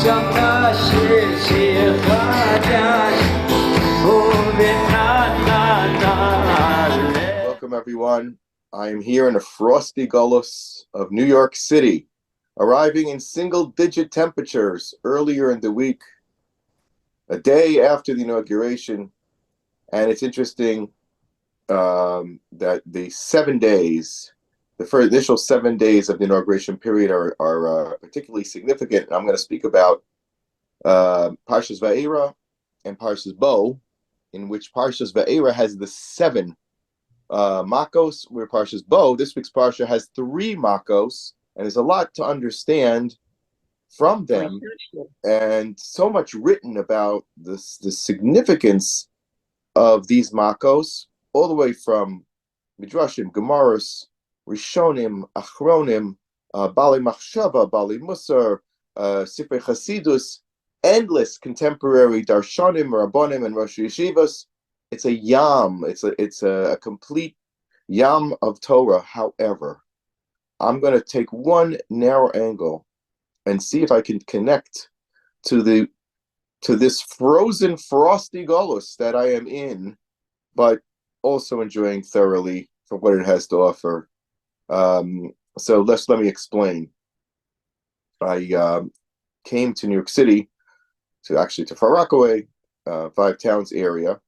שמע שיר חדש Welcome, everyone. I am here in the frosty gullus of New York City, arriving in single-digit temperatures earlier in the week, a day after the inauguration. And it's interesting that the 7 days, the first initial 7 days of the inauguration period are particularly significant. I'm going to speak about Parshas Va'era and Parshas Bo, in which Parshas Va'era has the 7 Makos, where Parshas Bo, this week's Parsha, has 3 Makos, and there's a lot to understand from them, and so much written about the significance of these Makos, all the way from Midrashim, Gemaros, Rishonim, Achronim, Bali Machshava, Bali Musar, Sifrei Chasidus, endless contemporary Darshanim, Rabbonim, and Rosh Yeshivas. It's a yam. It's a complete yam of Torah. However, I'm going to take one narrow angle and see if I can connect to this frozen, frosty golus that I am in, but also enjoying thoroughly from what it has to offer. So let me explain. I came to New York City, to Far Rockaway, Five Towns area,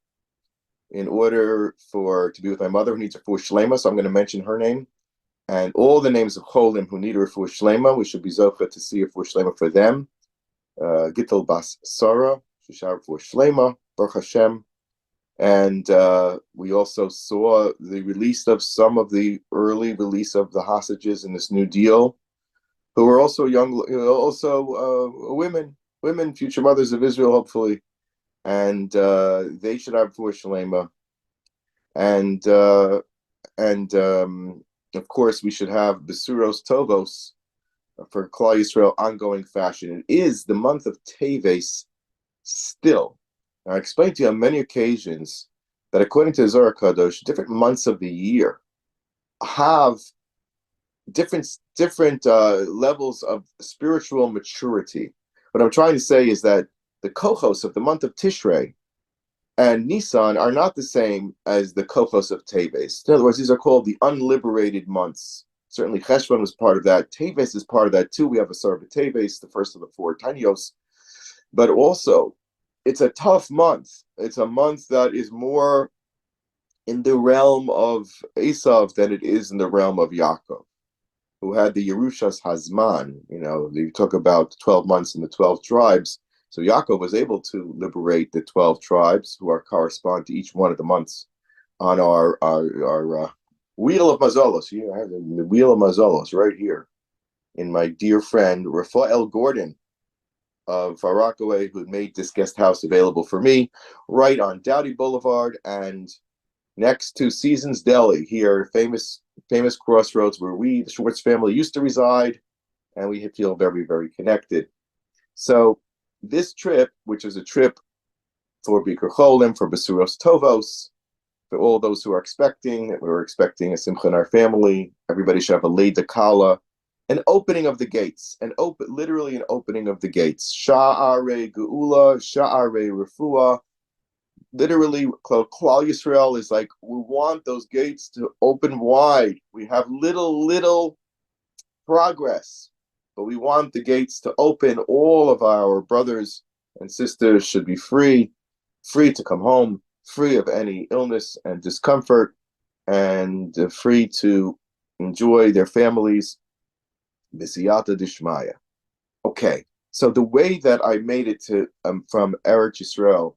in order to be with my mother who needs a refuah shlema. So I'm going to mention her name and all the names of cholim who need a refuah shlema. We should be zocha to see a refuah shlema for them. Gittel Bas Sarah, Shishar refuah shlema, Baruch Hashem. And we also saw the release of some of the early release of the hostages in this new deal, who were also women, future mothers of Israel, hopefully. And they should have refuah shlema, and of course we should have besuros tovos for Klal Yisrael ongoing fashion. It is the month of Teves still. Now, I explained to you on many occasions that according to Zohar Kadosh, different months of the year have different levels of spiritual maturity. What I'm trying to say is that the kochos of the month of Tishrei and Nisan are not the same as the kochos of Teves. In other words, these are called the unliberated months. Certainly Cheshvan was part of that. Teves is part of that too. We have a Sarah Teves, the first of the 4 Tanios. But also, it's a tough month. It's a month that is more in the realm of Esav than it is in the realm of Yaakov, who had the Yerushas Hazman. You talk about 12 months in the 12 tribes. So Yaakov was able to liberate the 12 tribes who correspond to each one of the months on our wheel of Mazolos. I have the wheel of Mazolos right here in my dear friend Raphael Gordon of Far Rockaway, who made this guest house available for me right on Dowdy Boulevard and next to Seasons Deli here, famous crossroads where the Schwartz family used to reside, and we feel very, very connected. So this trip, which is a trip for Bikur Cholim, for Besuros Tovos, for all those who are expecting, we're expecting a simcha in our family. Everybody should have a Leida Kala, an opening of the gates, literally an opening of the gates. Sha'arei Geula, Sha'arei Refuah. Literally, Klal Yisrael is like, we want those gates to open wide. We have little progress, but we want the gates to open. All of our brothers and sisters should be free to come home, free of any illness and discomfort, and free to enjoy their families. B'siyata dishmaya. Okay, so the way that I made it to from Eretz Yisrael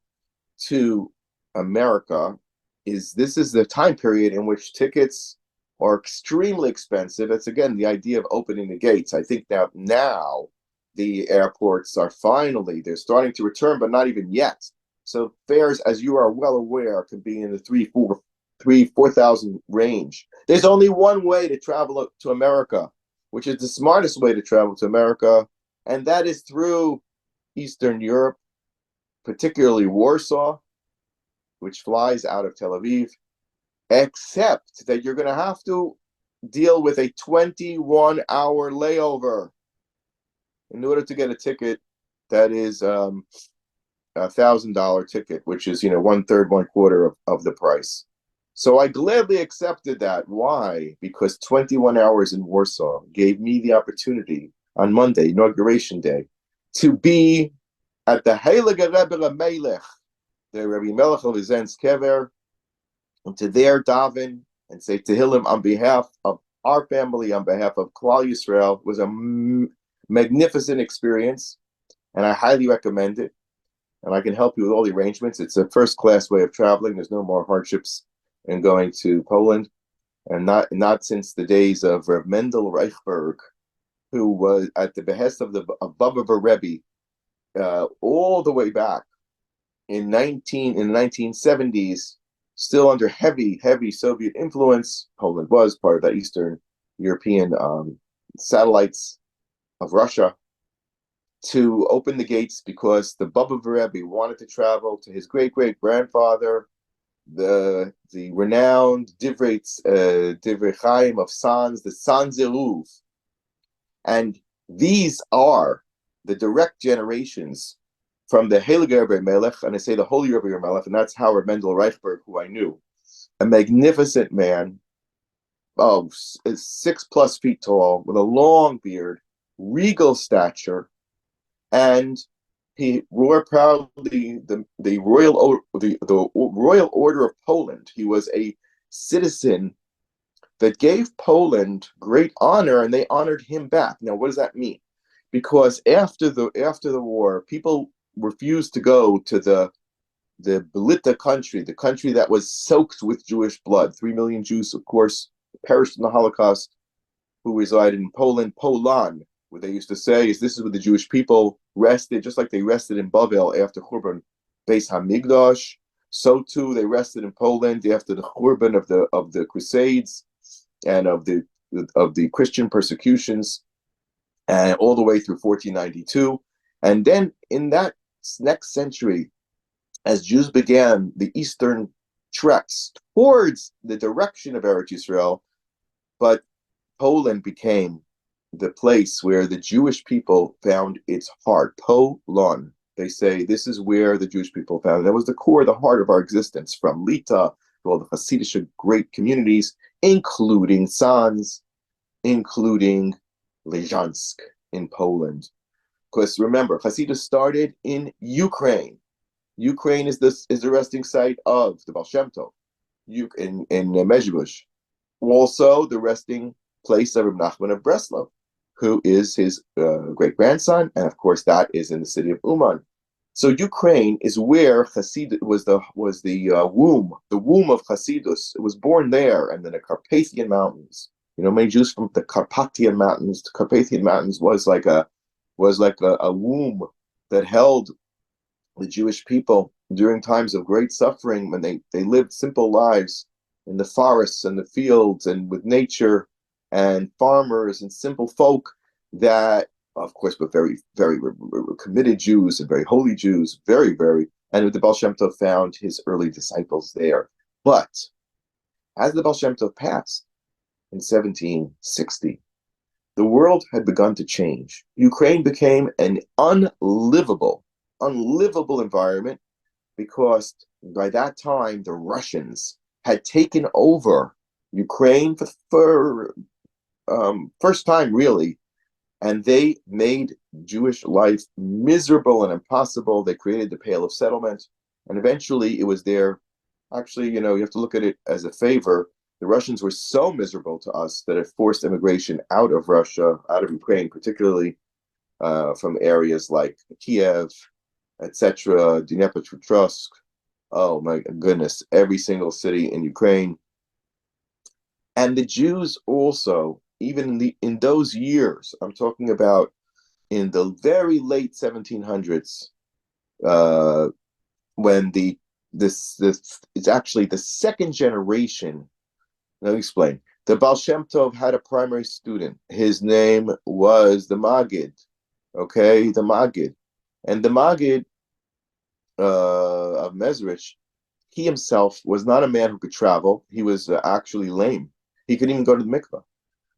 to America is the time period in which tickets are extremely expensive. It's again the idea of opening the gates. I think now the airports are they're starting to return, but not even yet. So fares, as you are well aware, can be in the 4,000 range. There's only one way to travel to America, which is the smartest way to travel to America, and that is through Eastern Europe, particularly Warsaw, which flies out of Tel Aviv, except that you're going to have to deal with a 21-hour layover in order to get a ticket That is $1,000 ticket, which is 1/3, 1/4 of the price. So I gladly accepted that. Why? Because 21 hours in Warsaw gave me the opportunity on Monday, inauguration day, to be at the Heilige Rebbe Elimelech, the Rebbe Melech of Izen's Kever, and to there daven and say Tehillim on behalf of our family, on behalf of Klal Yisrael. It was a magnificent experience, and I highly recommend it. And I can help you with all the arrangements. It's a first-class way of traveling. There's no more hardships in going to Poland, and not since the days of Rav Mendel Reichberg, who was at the behest of the Baba Rebbe all the way back in the 1970s, still under heavy Soviet influence. Poland was part of the Eastern European satellites of Russia, to open the gates because the Baba Rebbe wanted to travel to his great-great-grandfather, the renowned Divrei Chaim of Sanz, the Sanz Eruv. And these are the direct generations from the Heilige Rebbe Elimelech, and I say the Holy Rebbe Elimelech, and that's Howard Mendel Reichberg, who I knew. A magnificent man, 6+ feet tall, with a long beard, regal stature, and he wore proudly the Royal Order of Poland. He was a citizen that gave Poland great honor, and they honored him back. Now, what does that mean? Because after the war, people refused to go to the Belita country, the country that was soaked with Jewish blood. 3 million Jews, of course, perished in the Holocaust, who resided in Poland, Poland. What they used to say is this is where the Jewish people rested, just like they rested in Bavel after Churban Beis Hamikdash. So too they rested in Poland after the Churban of the Crusades and of the Christian persecutions, and all the way through 1492. And then in that next century, as Jews began the eastern treks towards the direction of Eretz Yisrael, but Poland became the place where the Jewish people found its heart. Polon. They say this is where the Jewish people found it. That was the core, the heart of our existence, from Lita to all the Hasidic great communities, including Sanz, including Lezhansk in Poland. Because remember, Hasidus started in Ukraine. Ukraine is the resting site of the Baal Shem Tov in Mezhbush. Also, the resting place of Reb Nachman of Breslov, who is his great-grandson, and of course that is in the city of Uman. So Ukraine is where Hasid was the womb of Hasidus. It was born there, and then the Carpathian Mountains. Many Jews from the Carpathian Mountains. The Carpathian Mountains was like a womb that held the Jewish people during times of great suffering, when they lived simple lives in the forests and the fields and with nature, and farmers and simple folk that, of course, were very, very committed Jews and very holy Jews, very, very. And the Baal Shem Tov found his early disciples there. But as the Baal Shem Tov passed in 1760, the world had begun to change. Ukraine became an unlivable environment, because by that time the Russians had taken over Ukraine for first time, really, and they made Jewish life miserable and impossible. They created the Pale of Settlement, and eventually it was there. Actually, you have to look at it as a favor. The Russians were so miserable to us that it forced immigration out of Russia, out of Ukraine, particularly from areas like Kiev, etc., Dnipropetrovsk. Oh my goodness, every single city in Ukraine. And the Jews also, even in those years, I'm talking about in the very late 1700s, when this it's actually the second generation. Let me explain. The Baal Shem Tov had a primary student. His name was the Maggid. Okay, the Maggid. And the Maggid of Mezrich, he himself was not a man who could travel. He was actually lame. He couldn't even go to the mikveh.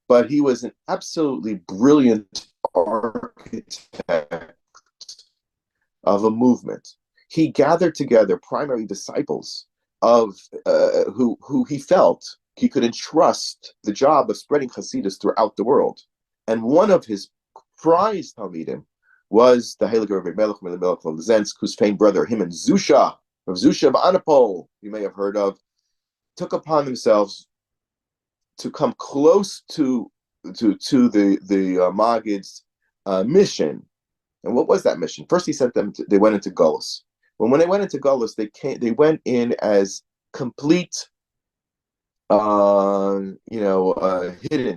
But he was an absolutely brilliant architect of a movement. He gathered together primary disciples of who he felt he could entrust the job of spreading Hasidus throughout the world. And one of his prized Talmidim was the Heilige Rebbe Elimelech of Zensk, whose famed brother, him and Zusha, of Zusha Ba'anapol, you may have heard of, took upon themselves to come close to the Maggid's mission. And what was that mission? First, he sent them. They went into Gullus. When they went into Gullus, they went in as complete, hidden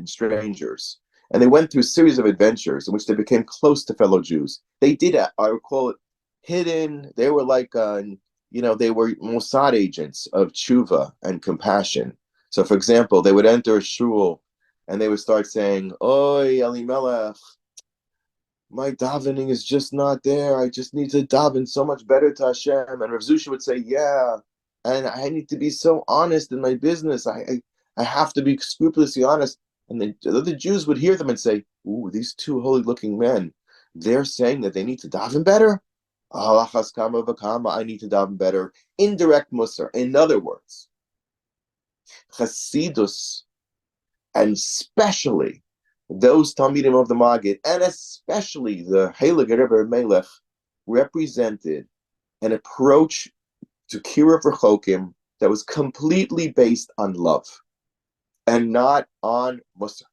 strangers, and they went through a series of adventures in which they became close to fellow Jews. They did, I would call it, hidden. They were like, they were Mossad agents of tshuva and compassion. So, for example, they would enter a shul and they would start saying, "Oi, Elimelech, my davening is just not there. I just need to daven so much better to Hashem." And Rav Zusha would say, "Yeah, and I need to be so honest in my business. I have to be scrupulously honest." And then the other Jews would hear them and say, "Ooh, these two holy-looking men, they're saying that they need to daven better? Halachas kama v'kama, I need to daven better." Indirect musar. In other words, Chasidus, and especially those Talmidim of the Maggid, and especially the Heilige Rebbe Elimelech, represented an approach to Kiruv Rechokim that was completely based on love and not on Musar.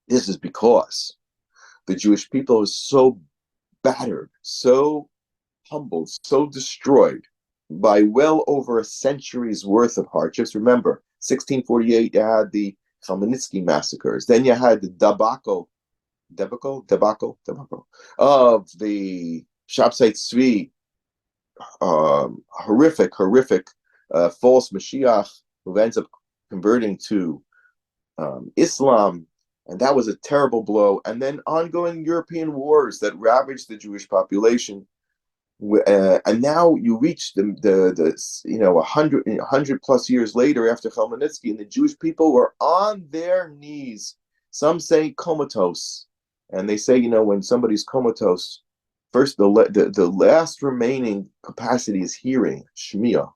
This is because the Jewish people is so battered, so humbled, so destroyed by well over a century's worth of hardships. Remember, 1648, you had the Chmielnicki massacres. Then you had the debacle of the Shabtai Tzvi, horrific false Mashiach who ends up converting to Islam, and that was a terrible blow. And then ongoing European wars that ravaged the Jewish population. And now you reach the 100 plus years later after Chmielnicki, and the Jewish people were on their knees. Some say comatose, and they say, when somebody's comatose, first the last remaining capacity is hearing, shmiya,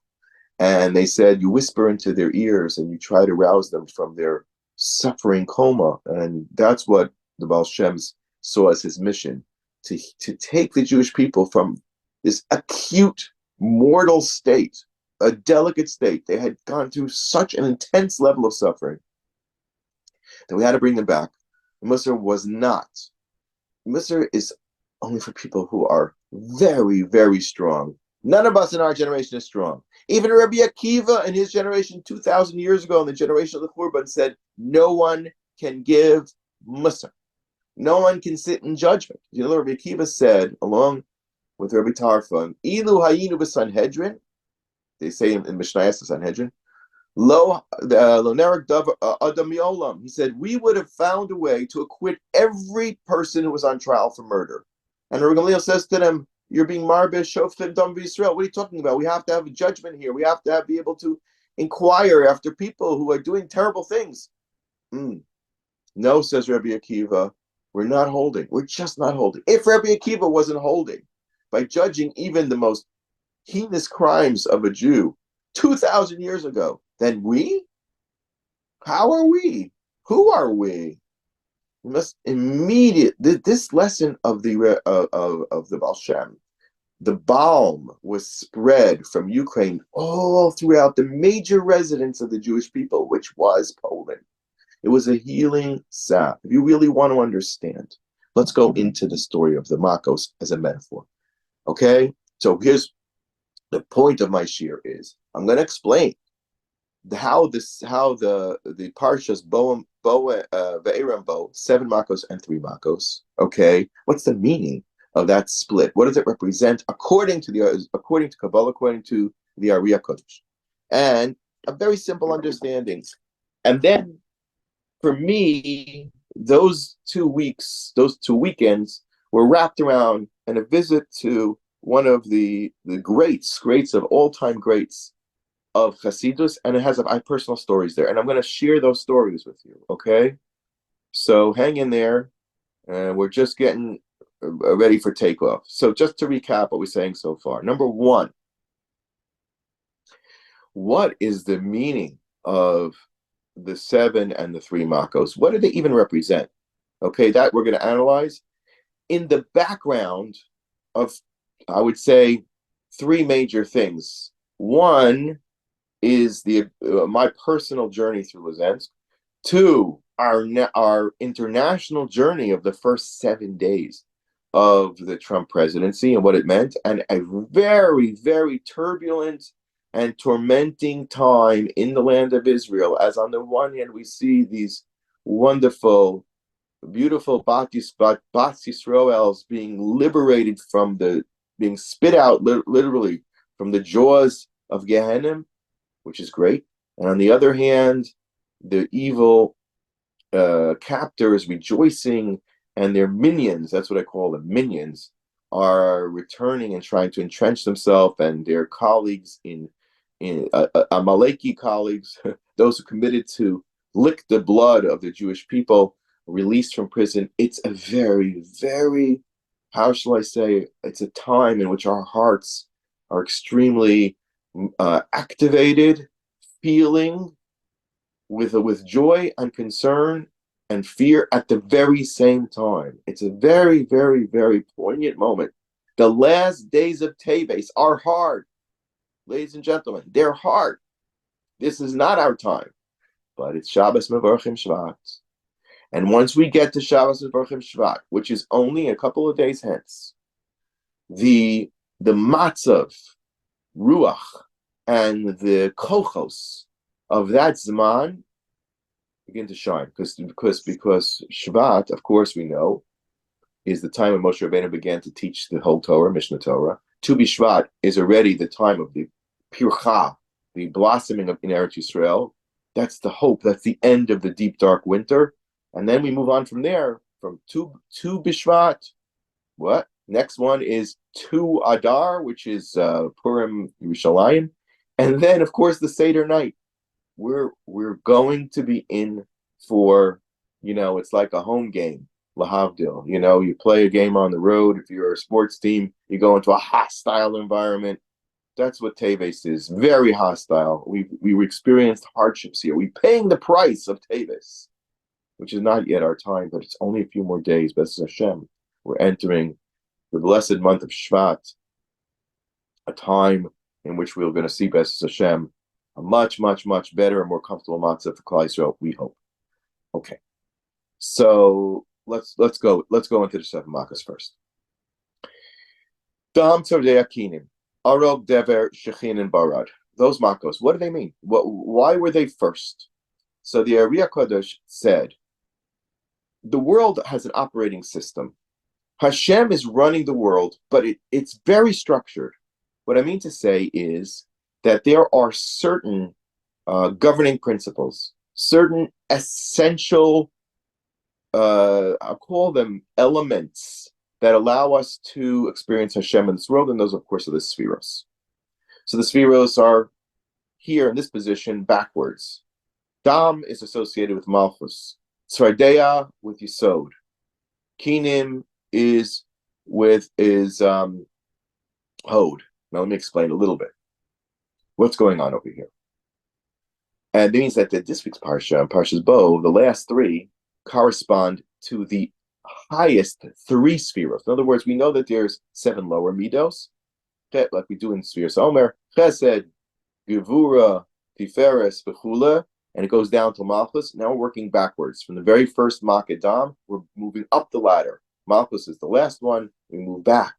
and they said you whisper into their ears and you try to rouse them from their suffering coma, and that's what the Baal Shems saw as his mission, to take the Jewish people from this acute mortal state, a delicate state. They had gone through such an intense level of suffering that we had to bring them back. Musar was not. Musar is only for people who are very, very strong. None of us in our generation is strong. Even Rabbi Akiva in his generation 2,000 years ago, in the generation of the Churban, said, no one can give Musar. No one can sit in judgment. Rabbi Akiva said, along with Rabbi Tarfon, Ilu hayinu b'Sanhedrin, they say in Mishnayos the Sanhedrin, lo nerek adam yolam. He said, we would have found a way to acquit every person who was on trial for murder. And Rabbi Gamliel says to them, you're being marbish shoftim dam v'Yisrael. What are you talking about? We have to have a judgment here. We have to be able to inquire after people who are doing terrible things. No, says Rabbi Akiva, we're not holding. We're just not holding. If Rabbi Akiva wasn't holding by judging even the most heinous crimes of a Jew 2,000 years ago, then we? How are we? Who are we? We must this lesson of the Baal Shem, the balm was spread from Ukraine all throughout the major residence of the Jewish people, which was Poland. It was a healing salve. If you really want to understand, let's go into the story of the Makos as a metaphor. Okay? So here's the point of my shiur is I'm going to explain how the Parshas Ve'eram Bo, 7 Makos and 3 Makos. Okay? What's the meaning of that split? What does it represent according to Kabbalah, according to the Ari HaKodesh? And a very simple understanding. And then for me, those 2 weekends were wrapped around in a visit to one of the greats of all-time greats of Hasidus, and it has my personal stories there. And I'm going to share those stories with you, okay? So hang in there, and we're just getting ready for takeoff. So just to recap what we're saying so far. Number one, what is the meaning of the 7 and the 3 Makos? What do they even represent? Okay, that we're going to analyze. In the background of, I would say, 3 major things. One is my personal journey through Luzensk. 2, our international journey of the first 7 days of the Trump presidency and what it meant, and a very, very turbulent and tormenting time in the land of Israel, as on the one hand we see these wonderful, beautiful Bat Yisraels being liberated being spit out literally from the jaws of Gehenna, which is great. And on the other hand, the evil captors rejoicing, and their minions, that's what I call them, minions, are returning and trying to entrench themselves, and their colleagues in Amaleki colleagues, those who committed to lick the blood of the Jewish people, released from prison. It's a very, very, how shall I say, it's a time in which our hearts are extremely activated, feeling with joy and concern and fear at the very same time. It's a very, very, very poignant moment. The last days of Teves are hard, ladies and gentlemen. They're hard. This is not our time, but it's Shabbos Mevorchim Shvat. And once we get to Shabbos Mevorchim Shvat, which is only a couple of days hence, the matzav, ruach, and the kochos of that Zman begin to shine, because Shvat, of course, we know, is the time when Moshe Rabbeinu began to teach the whole Torah, Mishnah Torah. Tu B'Shvat is already the time of the pircha, the blossoming in Eretz Yisrael. That's the hope. That's the end of the deep, dark winter. And then we move on from there, from Tu B'Shvat. What? Next one is Tu Adar, which is Purim Yerushalayim. And then, of course, the Seder night. We're going to be in for, it's like a home game, lahavdil. You play a game on the road. If you're a sports team, you go into a hostile environment. That's what Teves is, very hostile. We experienced hardships here. We're paying the price of Teves, which is not yet our time, but it's only a few more days. B'ezras Hashem, we're entering the blessed month of Shvat, a time in which we're going to see B'ezras Hashem, a much, much, much better and more comfortable matzah for Klal Yisrael, we hope. Okay, so let's go into the 7 Makos first. Dam Tzordei Akinim, Arog Dever Shechin and Barad. Those Makos, what do they mean? Why were they first? So the Ari HaKadosh said, the world has an operating system. Hashem is running the world, but it's very structured. What I mean to say is that there are certain governing principles, certain essential, I'll call them elements, that allow us to experience Hashem in this world, and those, of course, are the Spheros. So the Spheros are here in this position backwards. Dam is associated with Malchus. Tzvardeya with Yisod. Kinim is Hod. Now let me explain a little bit what's going on over here. And it means that this week's Parsha and Parshas Bo, the last 3, correspond to the highest 3 spheros. In other words, we know that there's 7 lower midos, like we do in Spheros Omer, Chesed, Gevura, Tiferes, Bechula, and it goes down to Malchus. Now we're working backwards. From the very first Makadam, we're moving up the ladder. Malchus is the last one. We move back.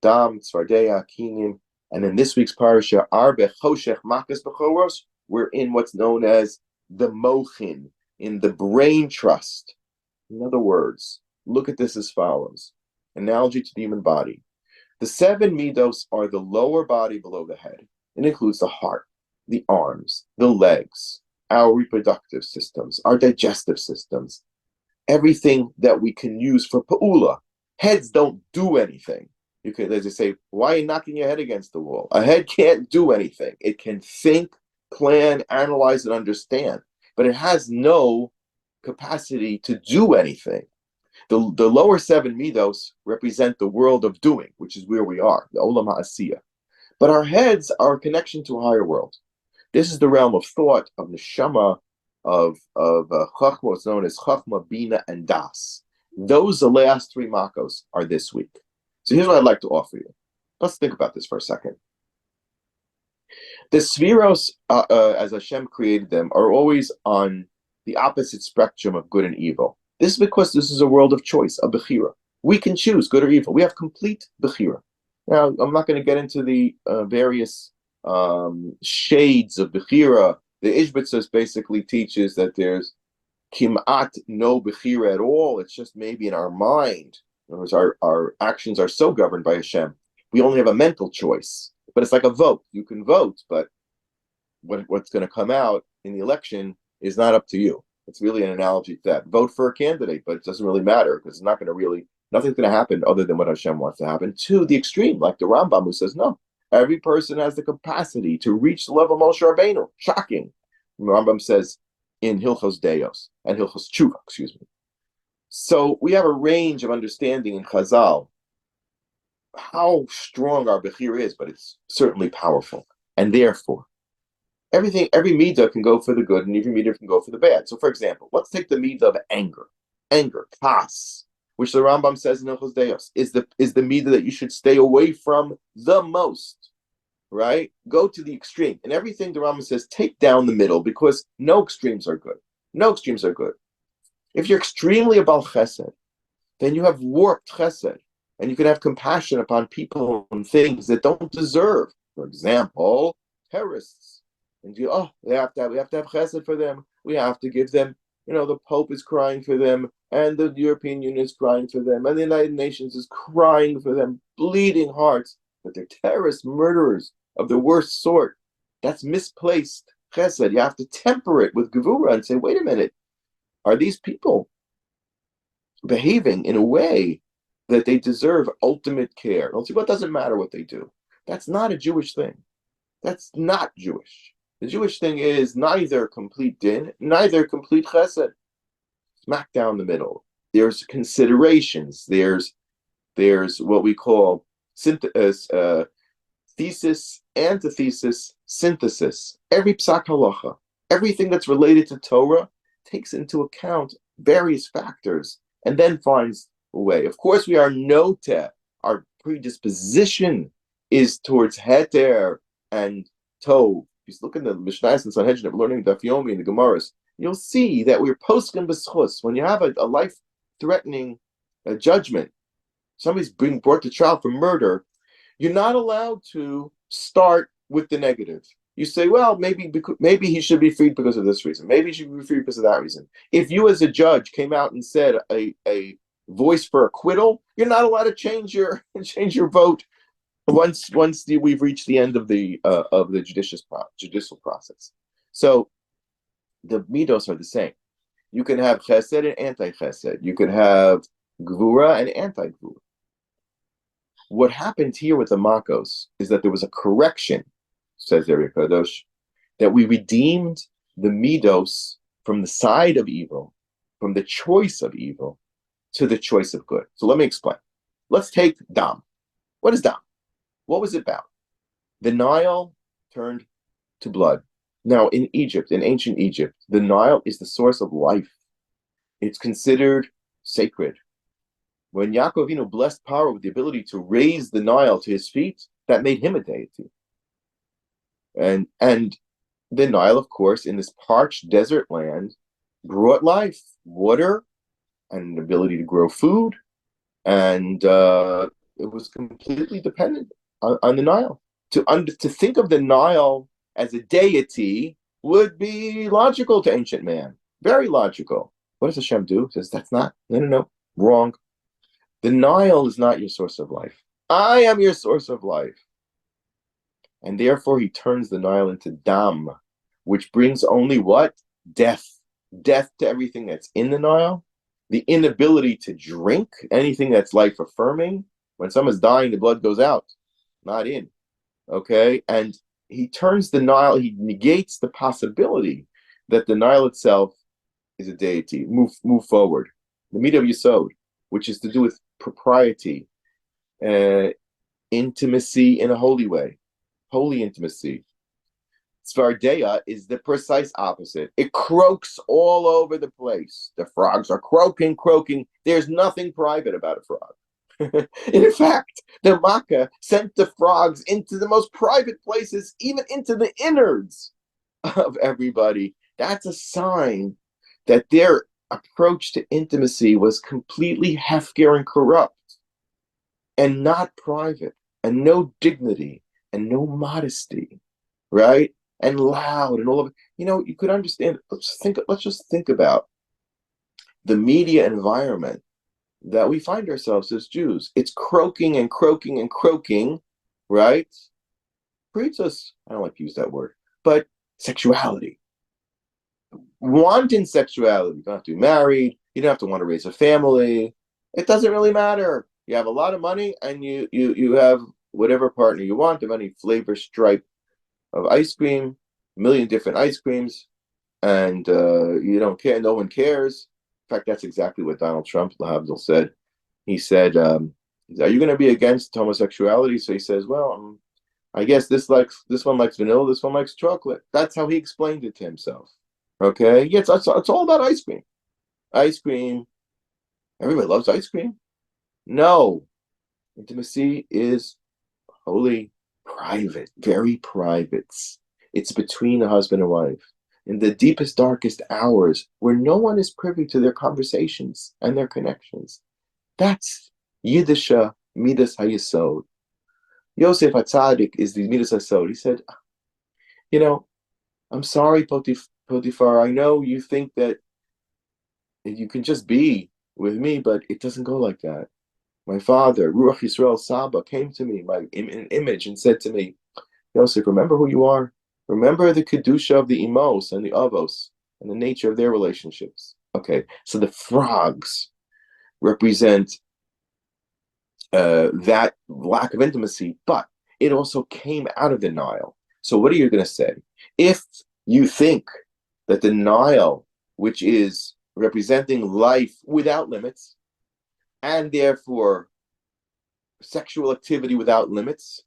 Dam, Tzvardeya, Kinim, and then this week's Parsha, Arbe Choshech Makos Bechoros, we're in what's known as the Mochin, in the brain trust. In other words, look at this as follows. Analogy to the human body. The 7 midos are the lower body below the head. It includes the heart, the arms, the legs, our reproductive systems, our digestive systems, everything that we can use for pa'ula. Heads don't do anything. You can, as they say, why are you knocking your head against the wall? A head can't do anything. It can think, plan, analyze, and understand, but it has no capacity to do anything. The lower 7 midos represent the world of doing, which is where we are, the olam ha'asiyah. But our heads are a connection to a higher world. This is the realm of thought, of neshama, of chachma, what's known as chachma, bina, and das. Those, the last 3 makos, are this week. So here's what I'd like to offer you. Let's think about this for a second. The Sfiros, as Hashem created them, are always on the opposite spectrum of good and evil. This is because this is a world of choice, a bechira. We can choose good or evil. We have complete bechira. Now, I'm not going to get into the various shades of bechira. The Ishbitzos basically teaches that there's kimat no bechira at all. It's just maybe in our mind. In other words, our actions are so governed by Hashem. We only have a mental choice. But it's like a vote. You can vote, but what's going to come out in the election is not up to you. It's really an analogy to that. Vote for a candidate, but it doesn't really matter because it's not going to really, nothing's going to happen other than what Hashem wants to happen. To the extreme, like the Rambam, who says, no, every person has the capacity to reach the level of Moshe Rabbeinu. Shocking. The Rambam says in Hilchos Deos and Hilchos Tshuva, excuse me. So we have a range of understanding in Chazal how strong our bechira is, but it's certainly powerful. And therefore, every midah can go for the good, and every midah can go for the bad. So, for example, let's take the midah of anger, kas, which the Rambam says in Hilchos Deos is the midah that you should stay away from the most. Right? Go to the extreme, and everything the Rambam says, take down the middle, because no extremes are good. No extremes are good. If you're extremely about chesed, then you have warped chesed. And you can have compassion upon people and things that don't deserve. For example, terrorists. And we have to have chesed for them. We have to give them, the Pope is crying for them, and the European Union is crying for them, and the United Nations is crying for them, bleeding hearts. But they're terrorists, murderers of the worst sort. That's misplaced chesed. You have to temper it with gevura and say, wait a minute, are these people behaving in a way that they deserve ultimate care? Don't say, well, it doesn't matter what they do. That's not a Jewish thing. That's not Jewish. The Jewish thing is neither complete din, neither complete chesed. Smack down the middle. There's considerations. There's what we call thesis, antithesis, synthesis. Every psak halacha, everything that's related to Torah takes into account various factors and then finds way. Of course, we are noteh. Our predisposition is towards heter and tov. If you look in the Mishnayos and Sanhedrin, learning Daf Yomi and the Gemaras, you'll see that we're poskim b'schus. When you have a life-threatening judgment, somebody's being brought to trial for murder, you're not allowed to start with the negative. You say, well, maybe he should be freed because of this reason. Maybe he should be freed because of that reason. If you as a judge came out and said a voice for acquittal, you're not allowed to change your vote once we've reached the end of the judicial process. So the midos are the same. You can have chesed and anti-chesed. You can have gvura and anti-gvura. What happened here with the Makos is that there was a correction, says Eri Kadosh, that we redeemed the midos from the side of evil, from the choice of evil, to the choice of good. So let me explain. Let's take Dam. What is Dam? What was it about? The Nile turned to blood. Now, in Egypt, in ancient Egypt, the Nile is the source of life. It's considered sacred. When Yaakov Avinu blessed Paro with the ability to raise the Nile to his feet, that made him a deity. And the Nile, of course, in this parched desert land, brought life, water, and an ability to grow food, and it was completely dependent on the Nile. To think of the Nile as a deity would be logical to ancient man, very logical. What does Hashem do? He says, that's not, no, wrong. The Nile is not your source of life. I am your source of life. And therefore he turns the Nile into Dam, which brings only what? Death. Death to everything that's in the Nile. The inability to drink anything that's life-affirming. When someone's dying, the blood goes out, not in. Okay? And he turns the Nile, he negates the possibility that the Nile itself is a deity. Move forward. The midah of Yesod. which is to do with propriety, intimacy in a holy way, holy intimacy. Svardeya is the precise opposite. It croaks all over the place. The frogs are croaking. There's nothing private about a frog. In fact, the Makkah sent the frogs into the most private places, even into the innards of everybody. That's a sign that their approach to intimacy was completely hefker and corrupt, and not private, and no dignity, and no modesty, right? And loud, and all of it. You could understand. Let's just think about the media environment that we find ourselves as Jews. It's croaking, right? Creates us, I don't like to use that word, but sexuality. Wanton sexuality. You don't have to be married. You don't have to want to raise a family. It doesn't really matter. You have a lot of money, and you have whatever partner you want of any flavor stripe of ice cream, a million different ice creams, and you don't care. No one cares. In fact, that's exactly what Donald Trump, Lahabdil, said. He said, "Are you going to be against homosexuality?" So he says, "Well, I guess this one likes vanilla, this one likes chocolate." That's how he explained it to himself. Okay, yes, it's all about ice cream. Ice cream. Everybody loves ice cream. No, intimacy is holy, private, very private. It's between a husband and wife in the deepest, darkest hours where no one is privy to their conversations and their connections. That's Yiddish Midas HaYesod. Yosef HaTzadik is the Midas HaYesod. He said, I'm sorry, Potiphar, I know you think that you can just be with me, but it doesn't go like that. My father, Ruach Yisrael Saba, came to me in an image and said to me, Yosef, remember who you are. Remember the Kedusha of the Imos and the Avos and the nature of their relationships. Okay, so the frogs represent that lack of intimacy, but it also came out of the Nile. So what are you going to say? If you think that the Nile, which is representing life without limits, and therefore sexual activity without limits,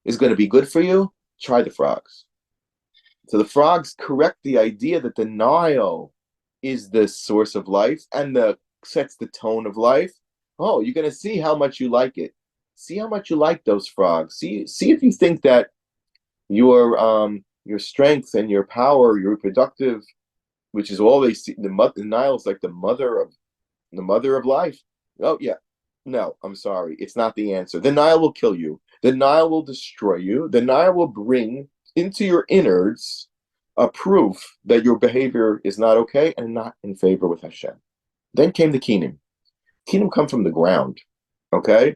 is going to be good for you, try the frogs. So the frogs correct the idea that the Nile is the source of life and sets the tone of life. Oh, you're going to see how much you like it. See how much you like those frogs. See if you think that your strength and your power, your reproductive, which is all they see. The Nile is like the mother of life. Oh yeah, no, I'm sorry, it's not the answer. The Nile will kill you. The Nile will destroy you. The Nile will bring into your innards a proof that your behavior is not okay and not in favor with Hashem. Then came the Kinim. Kinim come from the ground. Okay,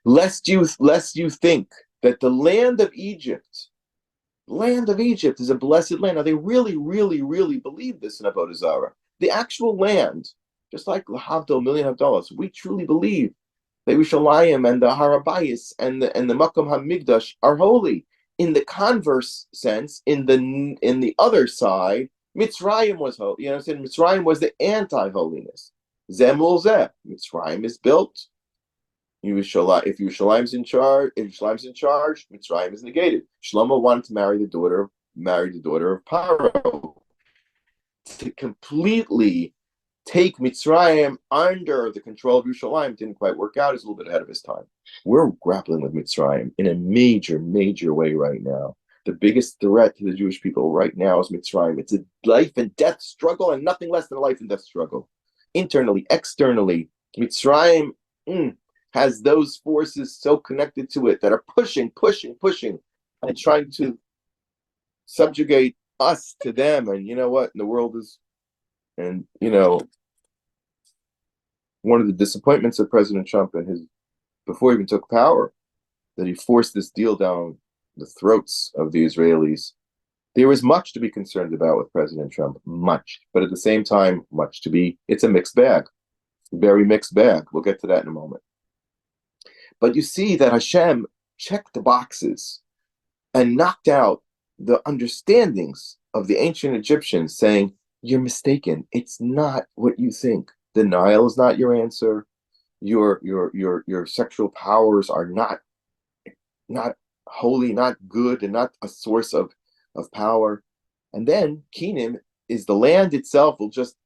lest you think that the land of Egypt is a blessed land. Now they really, really, really believe this in Avodah Zarah. The actual land, just like Lahavdil, $1,000,000, we truly believe that Yerushalayim and the Harabayis and the Makom HaMikdash are holy. In the converse sense, in the other side, Mitzrayim was holy. Mitzrayim was the anti-holiness. Zemul Zeh. Mitzrayim is built. If Yerushalayim's in charge, Mitzrayim is negated. Shlomo wanted to marry the daughter of Paro. To completely take Mitzrayim under the control of Yerushalayim didn't quite work out. He's a little bit ahead of his time. We're grappling with Mitzrayim in a major, major way right now. The biggest threat to the Jewish people right now is Mitzrayim. It's a life and death struggle, and nothing less than a life and death struggle. Internally, externally, Mitzrayim has those forces so connected to it that are pushing, and trying to subjugate us to them. And you know what? The world is, and one of the disappointments of President Trump and before he even took power, that he forced this deal down the throats of the Israelis. There is much to be concerned about with President Trump, much, but at the same time, it's a mixed bag, very mixed bag. We'll get to that in a moment. But you see that Hashem checked the boxes and knocked out the understandings of the ancient Egyptians, saying, you're mistaken. It's not what you think. Denial is not your answer. Your sexual powers are not holy, not good, and not a source of power. And then Kenan is the land itself will just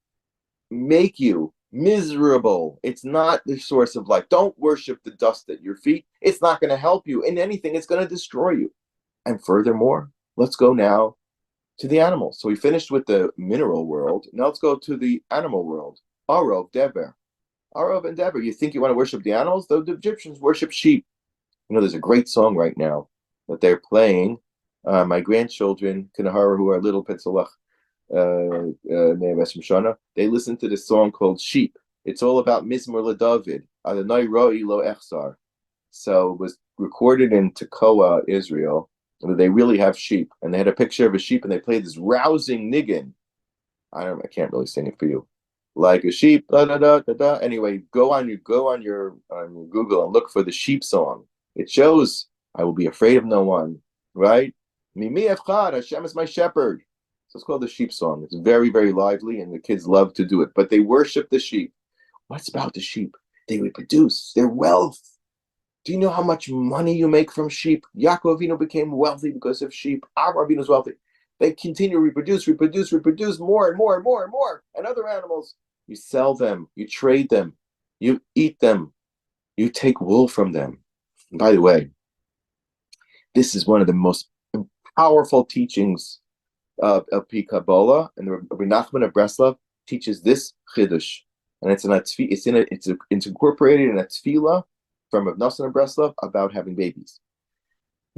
make you miserable. It's not the source of life. Don't worship the dust at your feet. It's not going to help you in anything. It's going to destroy you. And furthermore, let's go now to the animals. So we finished with the mineral world. Now let's go to the animal world. Arov, Dever. Arov and Dever. You think you want to worship the animals? The Egyptians worship sheep. You know, there's a great song right now that they're playing. My grandchildren, Kanahara, who are little Petzalach, they listen to this song called Sheep. It's all about Mizmor LeDavid. Adonai Roi Lo Echsar. So it was recorded in Tekoa, Israel. They really have sheep, and they had a picture of a sheep, and they played this rousing niggin. I can't really sing it for you. Like a sheep, da da da da da. Anyway, go on your Google and look for the sheep song. It shows I will be afraid of no one, right? Mimi Echad, Hashem is my shepherd. So it's called the sheep song. It's very, very lively, and the kids love to do it. But they worship the sheep. What's about the sheep? They reproduce. Their wealth. Do you know how much money you make from sheep? Yaakov Avinu became wealthy because of sheep. Avraham Avinu was wealthy. They continue to reproduce more and more and more and more. And other animals, you sell them, you trade them, you eat them, you take wool from them. And by the way, this is one of the most powerful teachings of Kabbalah, and the Rabbi Nachman of Breslov teaches this chiddush, and it's incorporated in a tefillah from Rav Nosson of Breslov about having babies.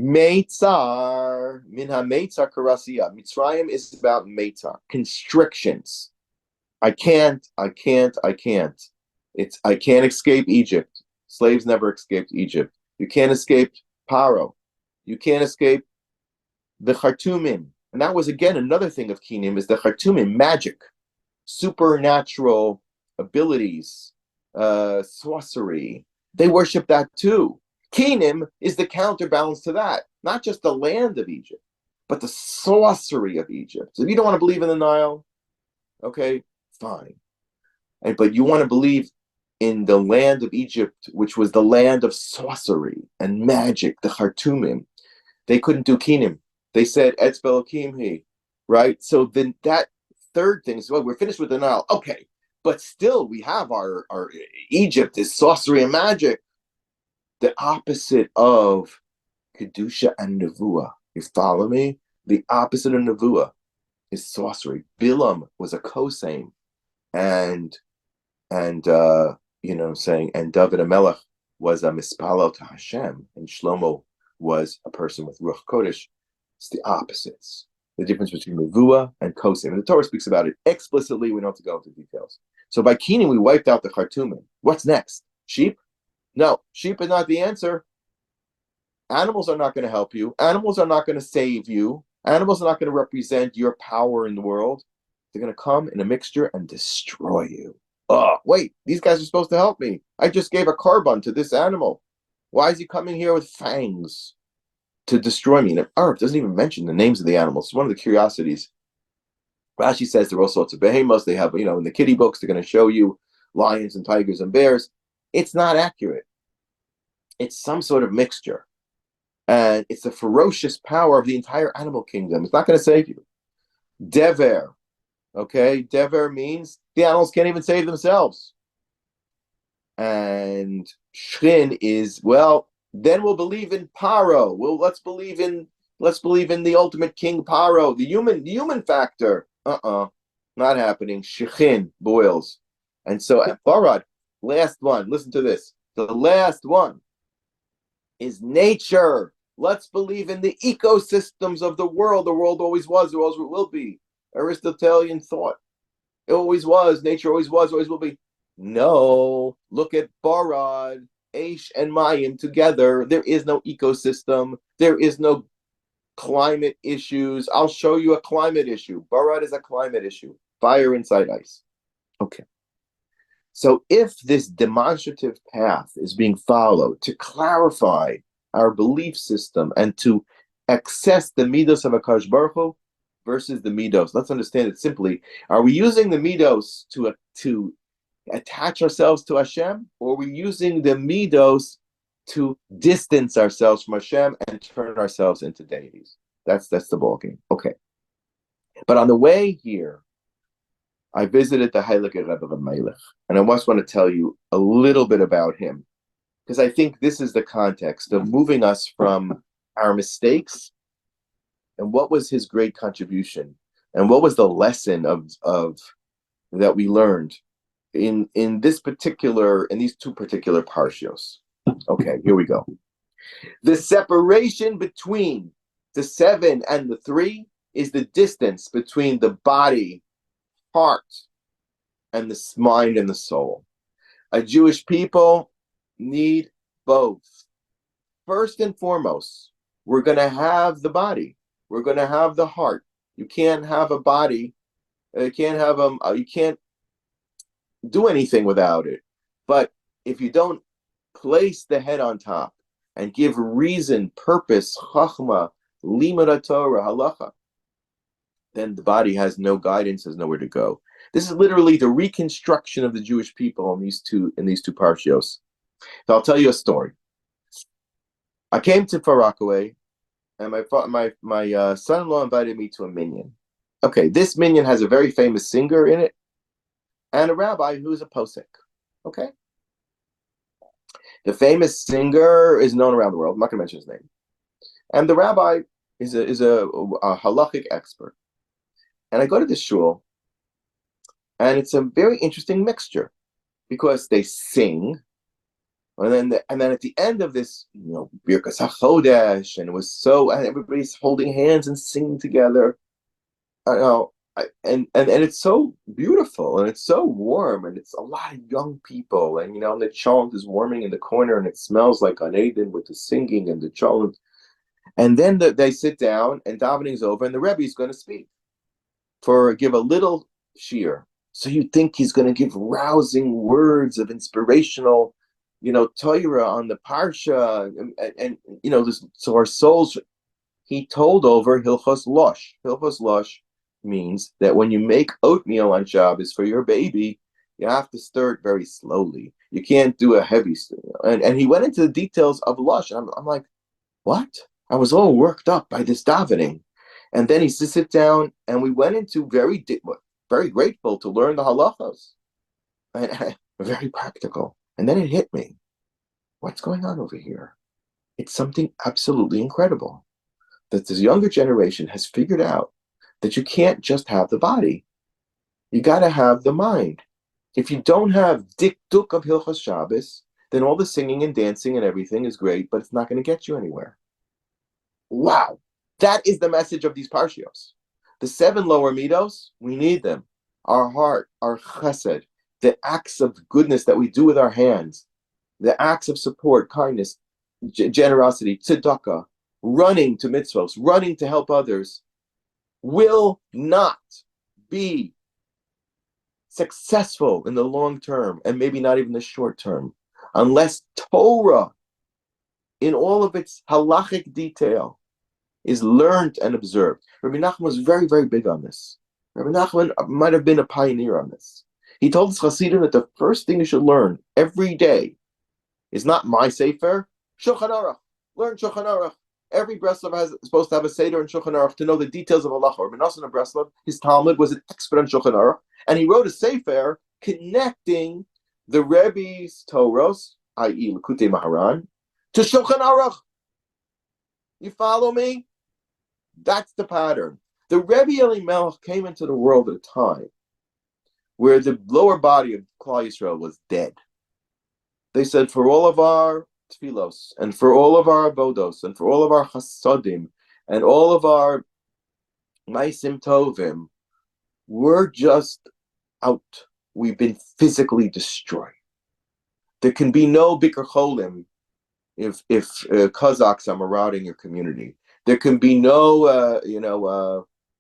Meitzar, minha meitzar karasiya. Mitzrayim is about meitzar, constrictions. I can't. I can't escape Egypt. Slaves never escaped Egypt. You can't escape Paro. You can't escape the Khartoumim. And that was, again, another thing of Kenim, is the Khartoumim, magic, supernatural abilities, sorcery. They worship that too. Kenim is the counterbalance to that. Not just the land of Egypt, but the sorcery of Egypt. So if you don't want to believe in the Nile, okay, fine. But you want to believe in the land of Egypt, which was the land of sorcery and magic, the Khartoumim. They couldn't do Kenim. They said, Etz Belokim he, right? So then that third thing is, well, we're finished with the Nile. Okay, but still we have our Egypt is sorcery and magic. The opposite of Kedusha and Nevuah. You follow me? The opposite of Nevuah is sorcery. Bilam was a Kosein, and saying, and David Elimelech was a Mispalo to Hashem, and Shlomo was a person with Ruach Kodesh. It's the opposites. The difference between Nevuah and Kosein. And the Torah speaks about it explicitly. We don't have to go into details. So by Kenan, we wiped out the Khartoumim. What's next? Sheep? No, sheep is not the answer. Animals are not going to help you. Animals are not going to save you. Animals are not going to represent your power in the world. They're going to come in a mixture and destroy you. Oh, wait, these guys are supposed to help me. I just gave a carbon to this animal. Why is he coming here with fangs to destroy me? And Arab doesn't even mention the names of the animals. It's one of the curiosities. Rashi says there are all sorts of behemoths. They have, in the kiddie books, they're going to show you lions and tigers and bears. It's not accurate. It's some sort of mixture. And it's the ferocious power of the entire animal kingdom. It's not going to save you. Dever. Okay? Dever means the animals can't even save themselves. And Shrin is, well, then we'll believe in Paro. Let's believe in the ultimate king Paro, the human factor. Not happening. Shechin boils. And so at Barad, last one, listen to this. The last one is nature. Let's believe in the ecosystems of the world. The world always was, it always will be. Aristotelian thought. It always was, nature always was, always will be. No, look at Barad, Aish, and Mayim together. There is no ecosystem. There is no climate issues. I'll show you a climate issue. Barad is a climate issue. Fire inside ice. Okay. So if this demonstrative path is being followed to clarify our belief system and to access the midos of HaKadosh Baruch Hu versus the midos, let's understand it simply. Are we using the midos to attach ourselves to Hashem, or are we using the midos to distance ourselves from Hashem and turn ourselves into deities? That's the ballgame. Okay. But on the way here, I visited the Heilige Rebbe of Elimelech, and I just want to tell you a little bit about him, because I think this is the context of moving us from our mistakes and what was his great contribution, and what was the lesson of that we learned in these two particular parshos. Okay, here we go. The separation between the 7 and the 3 is the distance between the body, heart, and the mind and the soul. A Jewish people need both. First and foremost, we're going to have the body. We're going to have the heart. You can't have a body. You can't do anything without it. But if you don't place the head on top and give reason, purpose, chachma, limud Torah, halacha, then the body has no guidance, has nowhere to go. This is literally the reconstruction of the Jewish people in these two parshios. So I'll tell you a story. I came to Far Rockaway, and my son-in-law invited me to a minyan. Okay, this minyan has a very famous singer in it, and a rabbi who's a posek. Okay, the famous singer is known around the world. I'm not going to mention his name, and the rabbi is a halachic expert. And I go to this shul, and it's a very interesting mixture, because they sing, and then at the end of this, Birkas HaChodesh, and it was and everybody's holding hands and singing together. And it's so beautiful, and it's so warm, and it's a lot of young people, and and the chant is warming in the corner, and it smells like Gan Eden with the singing and the chant. And then they sit down, and davening is over, and the Rebbe is going to speak, give a little shiur. So you think he's going to give rousing words of inspirational, Torah on the Parsha, and so our souls. He told over Hilchos Losh. Hilchos Losh means that when you make oatmeal on Shabbos for your baby, you have to stir it very slowly. You can't do a heavy stir. And he went into the details of Losh, and I'm like, what? I was all worked up by this davening. And then he sit down, and we went into very grateful to learn the halachos, and very practical. And then it hit me. What's going on over here? It's something absolutely incredible that this younger generation has figured out, that you can't just have the body. You got to have the mind. If you don't have dikduk of Hilchos Shabbos, then all the singing and dancing and everything is great, but it's not going to get you anywhere. Wow. That is the message of these parshios. The 7 lower midos, we need them. Our heart, our chesed, the acts of goodness that we do with our hands, the acts of support, kindness, generosity, tzedakah, running to mitzvos, running to help others, will not be successful in the long term, and maybe not even the short term, unless Torah, in all of its halachic detail, is learned and observed. Rabbi Nachman was very, very big on this. Rabbi Nachman might have been a pioneer on this. He told his Hasidim that the first thing you should learn every day is not my sefer, Shulchan Aruch. Learn Shulchan Aruch. Every Breslov is supposed to have a Seder in Shulchan Aruch to know the details of halacha. Rabbi Nosson of Breslov, his Talmud was an expert on Shulchan Aruch, and he wrote a Sefer connecting the Rebbe's Toros, i.e. Likutei Maharan, to Shulchan Aruch. You follow me? That's the pattern. The Rebbe Elimelech came into the world at a time where the lower body of Klal Yisrael was dead. They said, for all of our tfilos, and for all of our avodos, and for all of our chasadim, and all of our maisim tovim, we're just out. We've been physically destroyed. There can be no bikur cholim if Kazakhs are marauding your community. There can be no,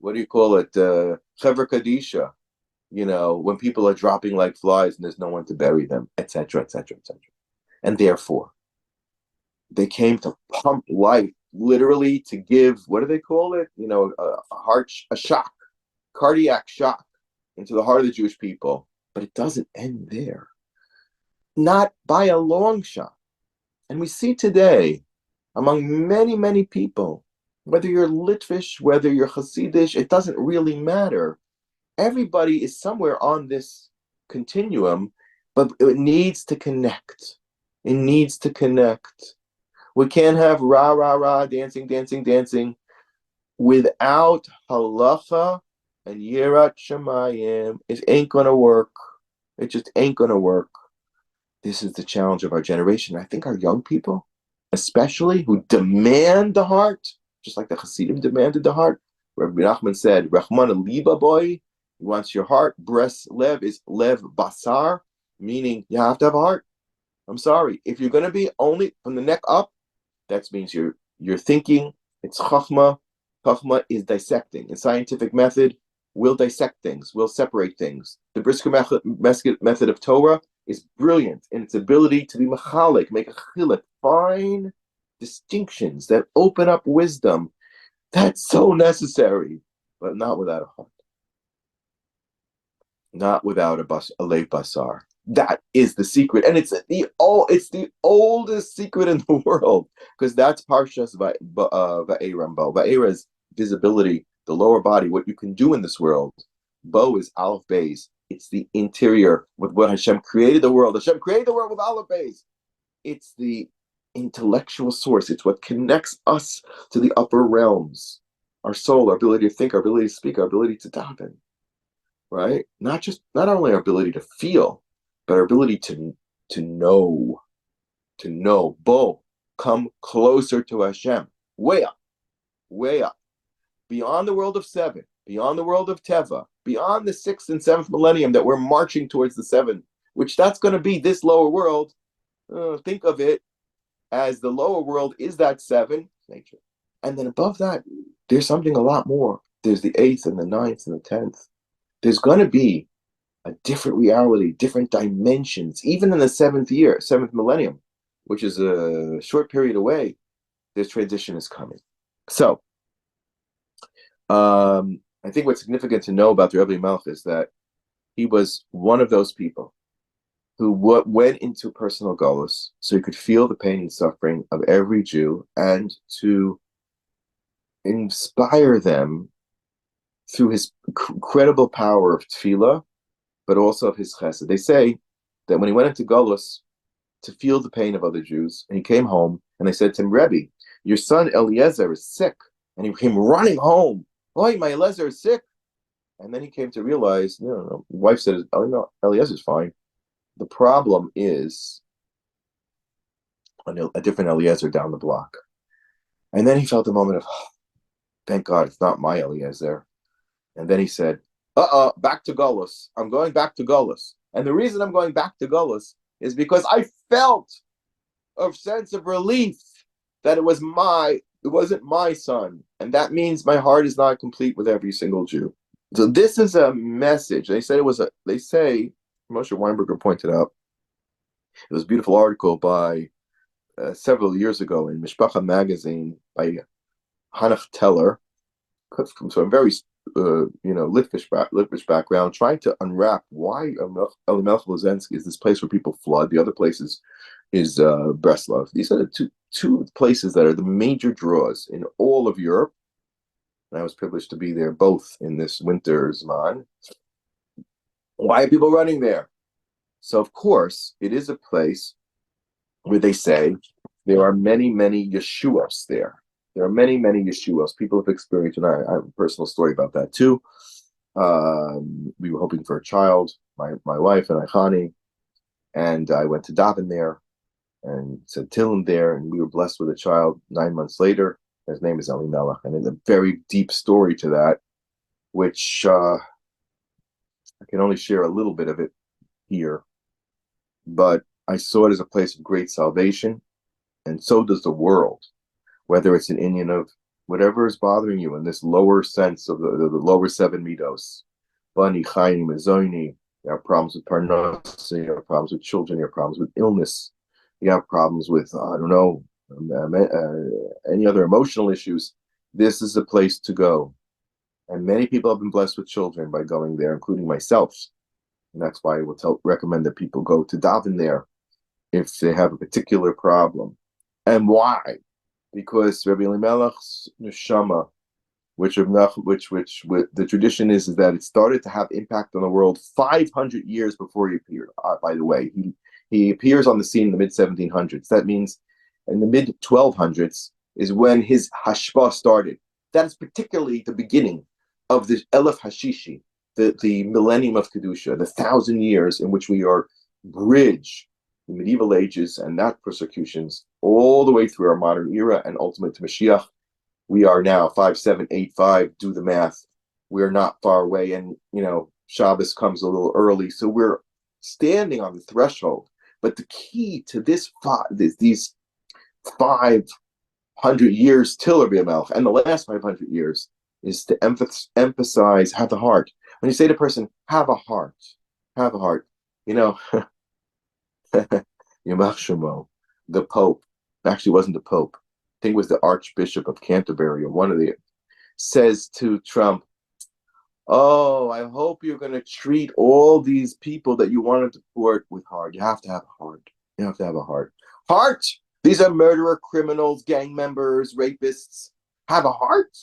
what do you call it, Chevra Kadisha, when people are dropping like flies and there's no one to bury them, etc., etc., etc. And therefore, they came to pump life, literally to give, what do they call it? A shock, cardiac shock into the heart of the Jewish people. But it doesn't end there. Not by a long shot. And we see today, among many, many people, whether you're Litvish, whether you're Hasidish, it doesn't really matter. Everybody is somewhere on this continuum, but it needs to connect. It needs to connect. We can't have rah, rah, rah, dancing, dancing, dancing without halacha and yirat shamayim. It ain't going to work. It just ain't going to work. This is the challenge of our generation. I think our young people, especially, who demand the heart, just like the Hasidim demanded the heart. Rabbi Nachman said, Rachman liba boy, he wants your heart. Bres lev is lev basar, meaning you have to have a heart. I'm sorry. If you're going to be only from the neck up, that means you're thinking. It's chachma. Chachma is dissecting. In scientific method, we'll dissect things. We'll separate things. The Brisker method of Torah is brilliant in its ability to be machalik, make a chilek, fine distinctions that open up wisdom. That's so necessary, but not without a heart. Not without a lev basar. That is the secret, and it's the oldest secret in the world, because that's Parshas Va'era. Va'era is visibility, the lower body, what you can do in this world. Bo is Aleph Beis. It's the interior with what Hashem created the world. Hashem created the world with Aleph Beis. It's the intellectual source. It's what connects us to the upper realms. Our soul, our ability to think, our ability to speak, our ability to daven. Right? Not only our ability to feel, but our ability to know. To know. Bo, come closer to Hashem. Way up. Way up. Beyond the world of seven, beyond the world of Teva, beyond the 6th and 7th millennium that we're marching towards the 7th, which that's going to be this lower world. Think of it as the lower world is that 7, nature. And then above that, there's something a lot more. There's the 8th and the 9th and the 10th. There's going to be a different reality, different dimensions, even in the 7th millennium, which is a short period away. This transition is coming. So, I think what's significant to know about the Rebbe Elimelech is that he was one of those people who went into personal galus so he could feel the pain and suffering of every Jew and to inspire them through his incredible power of tefillah, but also of his chesed. They say that when he went into galus to feel the pain of other Jews, and he came home, and they said to him, Rebbe, your son Eliezer is sick. And he came running home. Oh, my Eliezer is sick. And then he came to realize, no. The wife said, oh, no, Eliezer's fine. The problem is a different Eliezer down the block. And then he felt a moment of, oh, thank God, it's not my Eliezer. And then he said, back to Golus. I'm going back to Golus. And the reason I'm going back to Golus is because I felt a sense of relief that it wasn't my son. And that means my heart is not complete with every single Jew. So this is a message. They say Moshe Weinberger pointed out, it was a beautiful article by several years ago in Mishpacha magazine by Hannah Teller, from a very Litvish background, trying to unwrap why Elimelech Lozensky is this place where people flood. The other places is Breslov. These are the two places that are the major draws in all of Europe. And I was privileged to be there both in this winter Zman. Why are people running there? So, of course, it is a place where they say there are many, many Yeshuos there. There are many, many Yeshuos. People have experienced, and I have a personal story about that too. We were hoping for a child, my wife and Chani, and I went to daven there and said Tillim there, and we were blessed with a child 9 months later. His name is Elimelech, and there's a very deep story to that, which I can only share a little bit of it here. But I saw it as a place of great salvation, and so does the world. Whether it's an Indian of whatever is bothering you in this lower sense of the lower 7 midos, Bani, Chaim, Zoini, you have problems with parnasa, you have problems with children, you have problems with illness, you have problems with, any other emotional issues. This is a place to go. And many people have been blessed with children by going there, including myself. And that's why I will recommend that people go to daven there if they have a particular problem. And why? Because Rabbi Elimelech's neshama, which the tradition is that it started to have impact on the world 500 years before he appeared. By the way, he appears on the scene in the mid 1700s. That means in the mid 1200s is when his hashpah started. That is particularly the beginning of the Elef Hashishi, the millennium of Kedusha, the 1,000 years in which we are bridge the medieval ages and that persecutions all the way through our modern era and ultimate to Mashiach. We are now 5785. Do the math. We're not far away, and Shabbos comes a little early, so we're standing on the threshold. But the key to these 500 years till Rabbi Elimelech and the last 500 years is to emphasize, have the heart. When you say to a person, have a heart, Yamach Shemo, the Pope, actually wasn't the Pope, I think it was the Archbishop of Canterbury, or one of the, says to Trump, oh, I hope you're going to treat all these people that you want to deport with heart. You have to have a heart. You have to have a heart. Heart! These are murderer, criminals, gang members, rapists. Have a heart?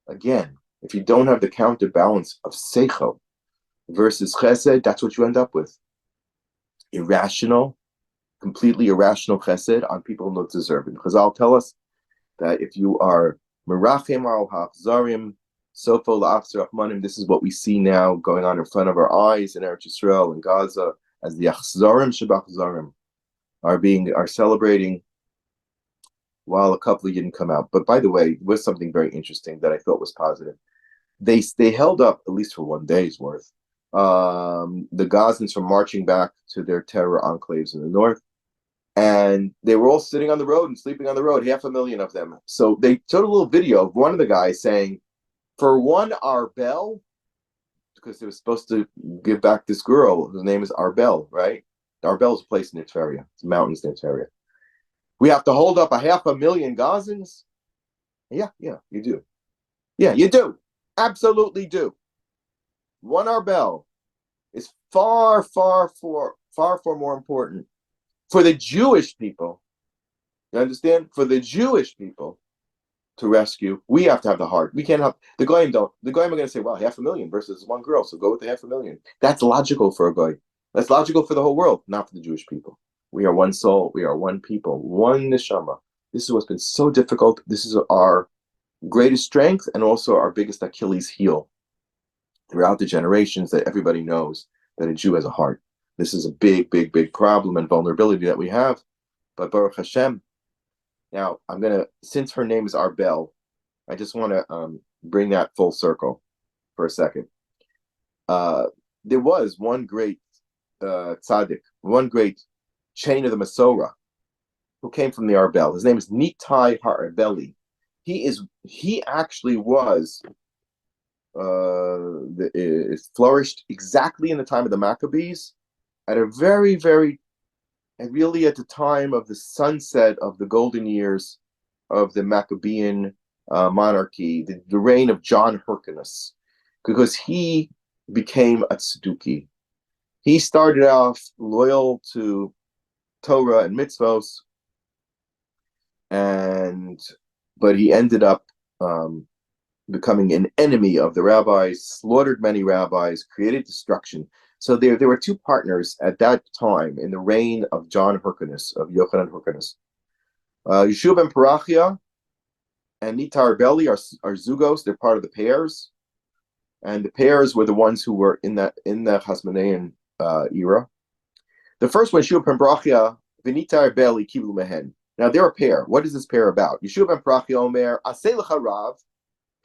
Again, if you don't have the counterbalance of seichel versus chesed, that's what you end up with. Irrational, completely irrational chesed on people who don't deserve it. Chazal tell us that if you are merachim al hachzarim, sofo la'achzer achmanim, this is what we see now going on in front of our eyes in Eretz Yisrael and Gaza, as the achzarim shabachzarim are celebrating while a couple of didn't come out. But by the way, there was something very interesting that I thought was positive. They held up, at least for one day's worth, the Gazans from marching back to their terror enclaves in the north. And they were all sitting on the road and sleeping on the road, 500,000 of them. So they showed a little video of one of the guys saying, for one Arbel, because they were supposed to give back this girl whose name is Arbel, right? Arbel is a place in Tveria. It's mountains in Tveria. We have to hold up 500,000 Gazans? Yeah, you do. Yeah, you do. Absolutely do. One Arbel is far more important for the Jewish people. You understand? For the Jewish people to rescue, we have to have the heart. We can't have the goyim don't. The goyim are going to say, well, 500,000 versus one girl, so go with the 500,000. That's logical for a goy. That's logical for the whole world, not for the Jewish people. We are one soul. We are one people, one neshama. This is what's been so difficult. This is our greatest strength and also our biggest Achilles heel throughout the generations, that everybody knows that a Jew has a heart. This is a big problem and vulnerability that we have. But Baruch Hashem, now since her name is Arbel, I just want to bring that full circle for a second. There was one great tzaddik, one great chain of the Masorah, who came from the Arbel. His name is Nitai Ha'arbeli. He actually was flourished exactly in the time of the Maccabees, at a really at the time of the sunset of the golden years of the Maccabean monarchy, the reign of John Hyrcanus, because he became a tzduki. He started off loyal to Torah and mitzvos, but he ended up becoming an enemy of the rabbis, slaughtered many rabbis, created destruction. So there were two partners at that time in the reign of John Hyrcanus, of Yochanan Hyrcanus. Yeshua ben Parachia and Nitar Beli are zugos. They're part of the pairs, and the pairs were the ones who were in the Hasmonean era. The first one, Yeshua ben Parachia, V'Nitar Beli Kiblu Mehen. Now they're a pair. What is this pair about? Yeshua ben Parachia Omer Aseh Lecha Rav,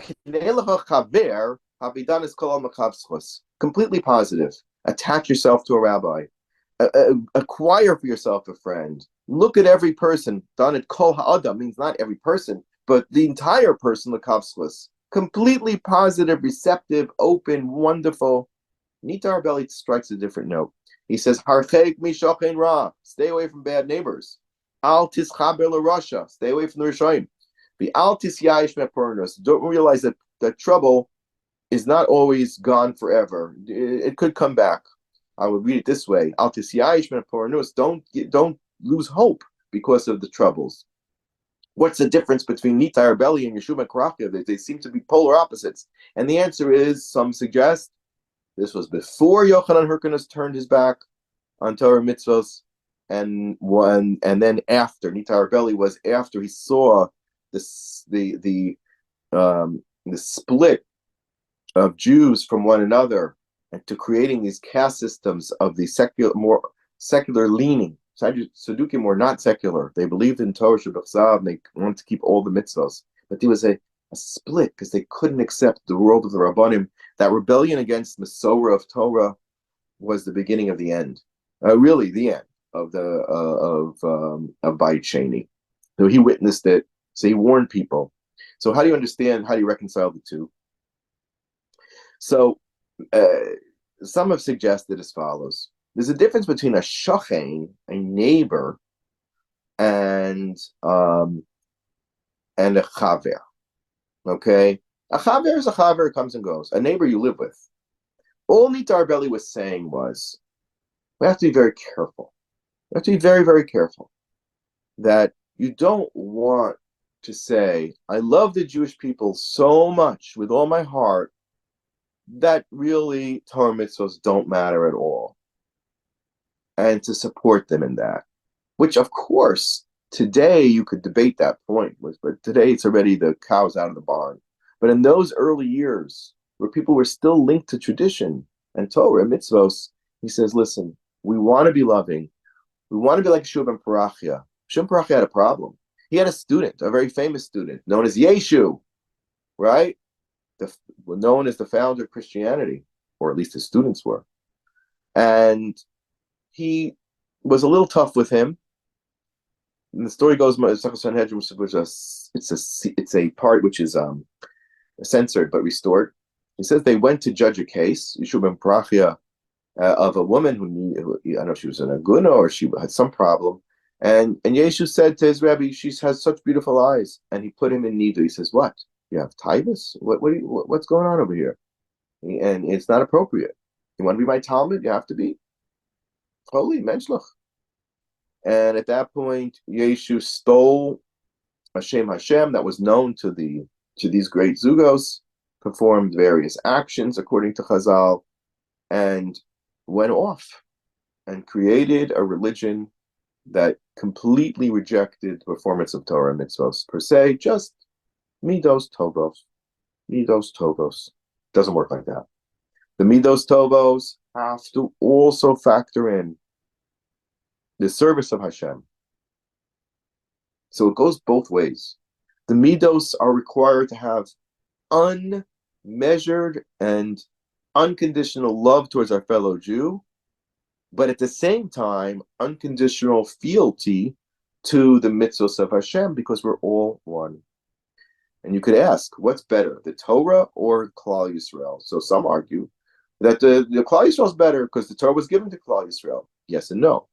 Kinei Lecha Chaver Havidanis Kol Makavschos. Completely positive. Attach yourself to a rabbi. Acquire for yourself a friend. Look at every person. Done it kol ha'adam means not every person, but the entire person. L'kavschus. Completely positive, receptive, open, wonderful. Nitar Belly strikes a different note. He says, Harcheik mishachein ra. Stay away from bad neighbors. Al tischaber l'rasha. Stay away from the Rishonim. The al tisyayish me'pornos. Don't realize that trouble is not always gone forever. It could come back. I would read it this way: Al tisyayish min haporanus. Don't lose hope because of the troubles. What's the difference between Nita Rebbe and Yeshua Karachia? They seem to be polar opposites. And the answer is, some suggest, this was before Yochanan Hyrcanus turned his back on Torah mitzvos, and then after. Nita Rebbe was after he saw the split of Jews from one another, and to creating these caste systems of the more secular leaning. Sadukim were not secular. They believed in Torah Shabbat, and they wanted to keep all the mitzvahs. But there was a split because they couldn't accept the world of the Rabbanim. That rebellion against Masorah of Torah was the beginning of the end. Really, the end of Bayit Sheni. So he witnessed it. So he warned people. So how do you understand? How do you reconcile the two? So some have suggested as follows. There's a difference between a shochen, a neighbor, and a chaver. Okay? A chaver is a chaver, comes and goes. A neighbor you live with. All Nita Rebbe was saying was, we have to be very careful. We have to be very, very careful that you don't want to say, I love the Jewish people so much with all my heart that really Torah mitzvahs don't matter at all. And to support them in that. Which, of course, today you could debate that point, but today it's already the cow's out of the barn. But in those early years, where people were still linked to tradition and Torah and mitzvos, he says, listen, we want to be loving. We want to be like Shiurim Parachia. Shiurim Parachia had a problem. He had a student, a very famous student, known as Yeshu, right? Known as the founder of Christianity, or at least his students were. And he was a little tough with him. And the story goes, it's a part which is censored but restored. He says they went to judge a case, Yeshua ben Parachia, of a woman who I don't know, she was an aguna or she had some problem. And Yeshu said to his Rebbe, she has such beautiful eyes. And he put him in nidu. He says, what? You have tivus? What's going on over here? And it's not appropriate. You want to be my Talmud? You have to be holy, menschlich. And at that point, Yeshu stole Hashem that was known to these great zugos, performed various actions according to Chazal, and went off and created a religion that completely rejected the performance of Torah and mitzvos per se, just midos tovos. Doesn't work like that. The midos tovos have to also factor in the service of Hashem. So it goes both ways. The midos are required to have unmeasured and unconditional love towards our fellow Jew, but at the same time, unconditional fealty to the mitzvos of Hashem, because we're all one. And you could ask, what's better, the Torah or Klal Yisrael? So some argue that the Klal Yisrael is better because the Torah was given to Klal Yisrael. Yes and no.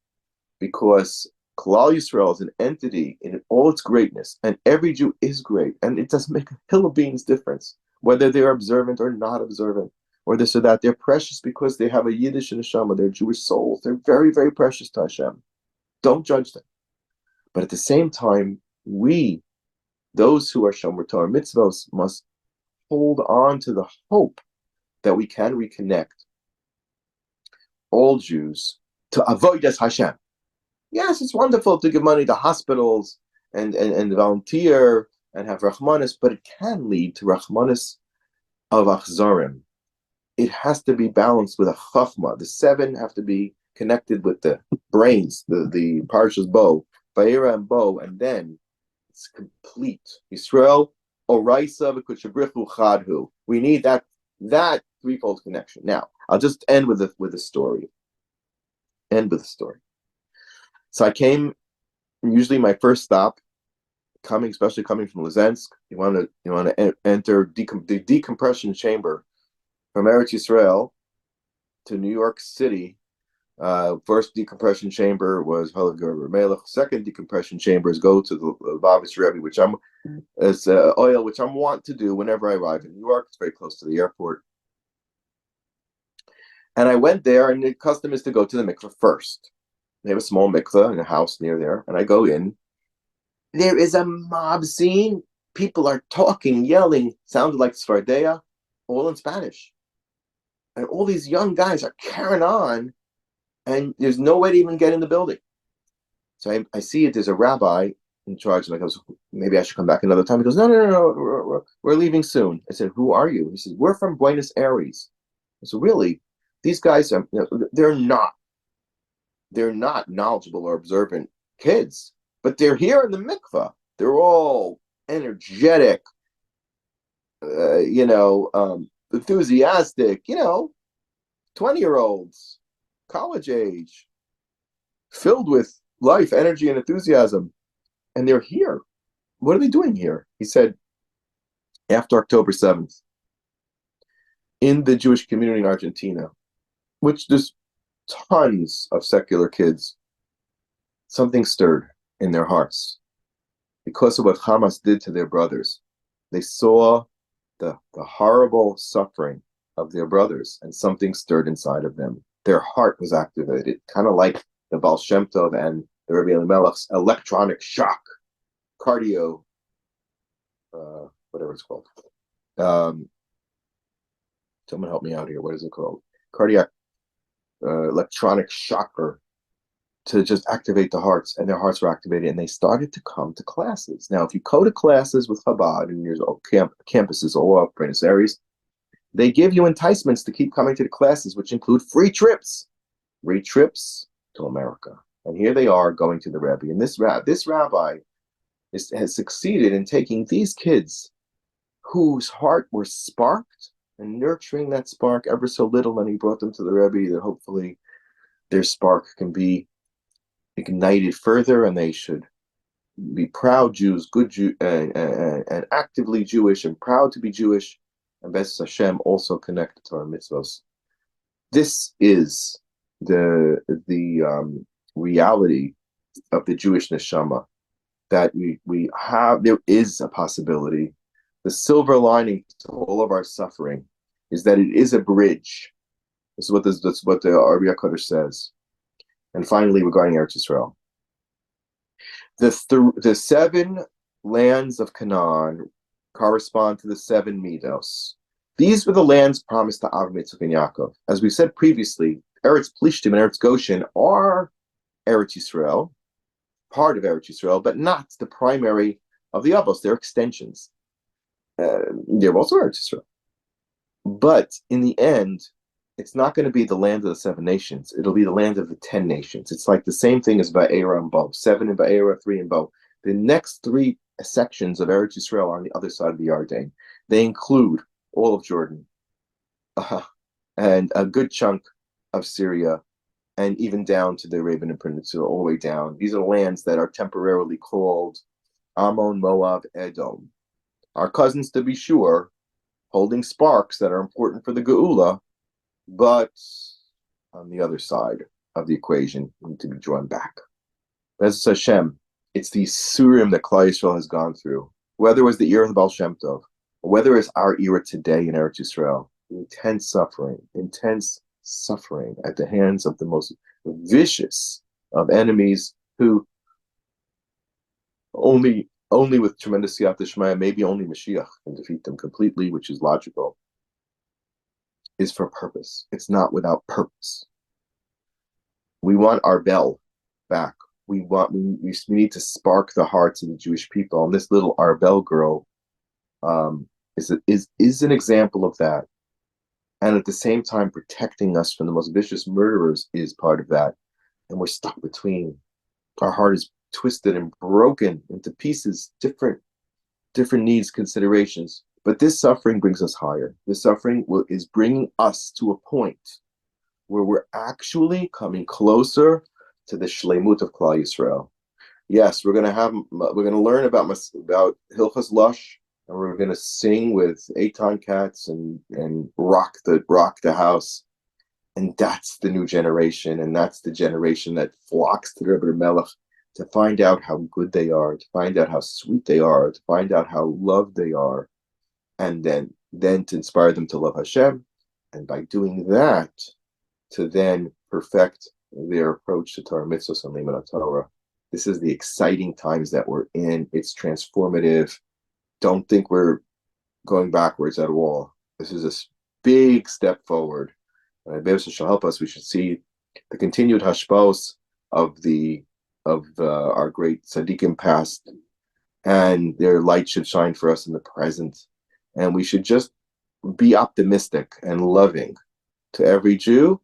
Because Klal Yisrael is an entity in all its greatness, and every Jew is great, and it doesn't make a hill of beans difference whether they're observant or not observant, or this or that. They're precious because they have a Yiddish neshama. They're Jewish souls. They're very, very precious to Hashem. Don't judge them. But at the same time, we, those who are Shomer Torah mitzvos, must hold on to the hope that we can reconnect all Jews to avodas Hashem. Yes, it's wonderful to give money to hospitals and volunteer and have Rahmanis, but it can lead to Rahmanis of Achzarim. It has to be balanced with a Chachma. The seven have to be connected with the brains, the Parshas bow, Vayera and bow, and then it's complete. Yisrael, Oraisa, V'Kutshabrichu, Chadhu. We need that threefold connection. Now, I'll just end with a story. So I came, usually my first stop, especially coming from Luzensk, you want to enter the decompression chamber from Eretz Yisrael to New York City. First decompression chamber was Elimelech. Second decompression chamber is go to the Bavis Rebbe, which which I'm want to do whenever I arrive in New York. It's very close to the airport. And I went there, and the custom is to go to the mikveh first. They have a small mikveh in a house near there, and I go in. There is a mob scene. People are talking, yelling, sounded like Svardea, all in Spanish. And all these young guys are carrying on, and there's no way to even get in the building. So I see it. There's a rabbi in charge. And I goes, maybe I should come back another time. He goes, no, we're leaving soon. I said, who are you? He says, we're from Buenos Aires. I said, really? These guys are, they're not knowledgeable or observant kids, but they're here in the mikvah. They're all energetic, enthusiastic, 20-year-olds, college age, filled with life, energy, and enthusiasm. And they're here. What are they doing here? He said, after October 7th, in the Jewish community in Argentina, which there's tons of secular kids, something stirred in their hearts because of what Hamas did to their brothers. They saw the horrible suffering of their brothers, and something stirred inside of them. Their heart was activated, kind of like the Baal Shem Tov and the Rebbe Elimelech's electronic shock, cardio, whatever it's called. Someone help me out here. What is it called? Cardiac electronic shocker to just activate the hearts, and their hearts were activated, and they started to come to classes. Now, if you go to classes with Chabad and there's campuses all over Buenos Aires, they give you enticements to keep coming to the classes, which include free trips to America. And here they are going to the Rebbe, and this rabbi has succeeded in taking these kids whose heart were sparked and nurturing that spark ever so little, and he brought them to the Rebbe that hopefully their spark can be ignited further, and they should be proud Jews, good Jew, and actively Jewish, and proud to be Jewish, and B'ez Hashem also connected to our mitzvos. This is the reality of the Jewish neshama, that we have. There is a possibility. The silver lining to all of our suffering is that it is a bridge. That's what the Arbi HaKadosh says. And finally, regarding Eretz Yisrael, the 7 lands of Canaan correspond to the 7 midos. These were the lands promised to Avraham, Yitzchak, and Yaakov. As we said previously, Eretz Plishtim and Eretz Goshen are Eretz Yisrael, part of Eretz Yisrael, but not the primary of the Avos. They're extensions. They're also Eretz Yisrael. But in the end, it's not going to be the land of the 7 nations. It'll be the land of the 10 nations. It's like the same thing as Ba'era and Bo. 7 in Ba'era, 3 in Bo. The next 3 sections of Eretz Yisrael are on the other side of the Yarden. They include all of Jordan, and a good chunk of Syria, and even down to the Arabian Peninsula, all the way down. These are lands that are temporarily called Ammon, Moab, Edom. Our cousins, to be sure, holding sparks that are important for the Geula, but on the other side of the equation, need to be drawn back. B'ez Hashem, it's the Shiurim that Klal Yisrael has gone through, whether it was the era of the Baal Shem Tov, or whether it's our era today in Eretz Yisrael, intense suffering at the hands of the most vicious of enemies, who only with tremendous siyata d'shmaya, maybe only Mashiach can defeat them completely, which is logical, is for purpose. It's not without purpose. We want our bell back. We need to spark the hearts of the Jewish people. And this little Arbel girl is an example of that. And at the same time, protecting us from the most vicious murderers is part of that. And we're stuck between. Our heart is twisted and broken into pieces, different needs, considerations. But this suffering brings us higher. This suffering is bringing us to a point where we're actually coming closer to the shleimut of Klal Yisrael. Yes, we're going to learn about Hilchas Lush, and we're going to sing with Eitan Cats and rock the house. And that's the new generation, and that's the generation that flocks to the Rebbe Melech to find out how good they are, to find out how sweet they are, to find out how loved they are, and then to inspire them to love Hashem. And by doing that, to then perfect their approach to Torah mitzvahs and limud Torah. This is the exciting times that we're in. It's transformative. Don't think we're going backwards at all. This is a big step forward. And Rebbe shall help us. We should see the continued hashpos of our great tzaddikim past, and their light should shine for us in the present. And we should just be optimistic and loving to every Jew,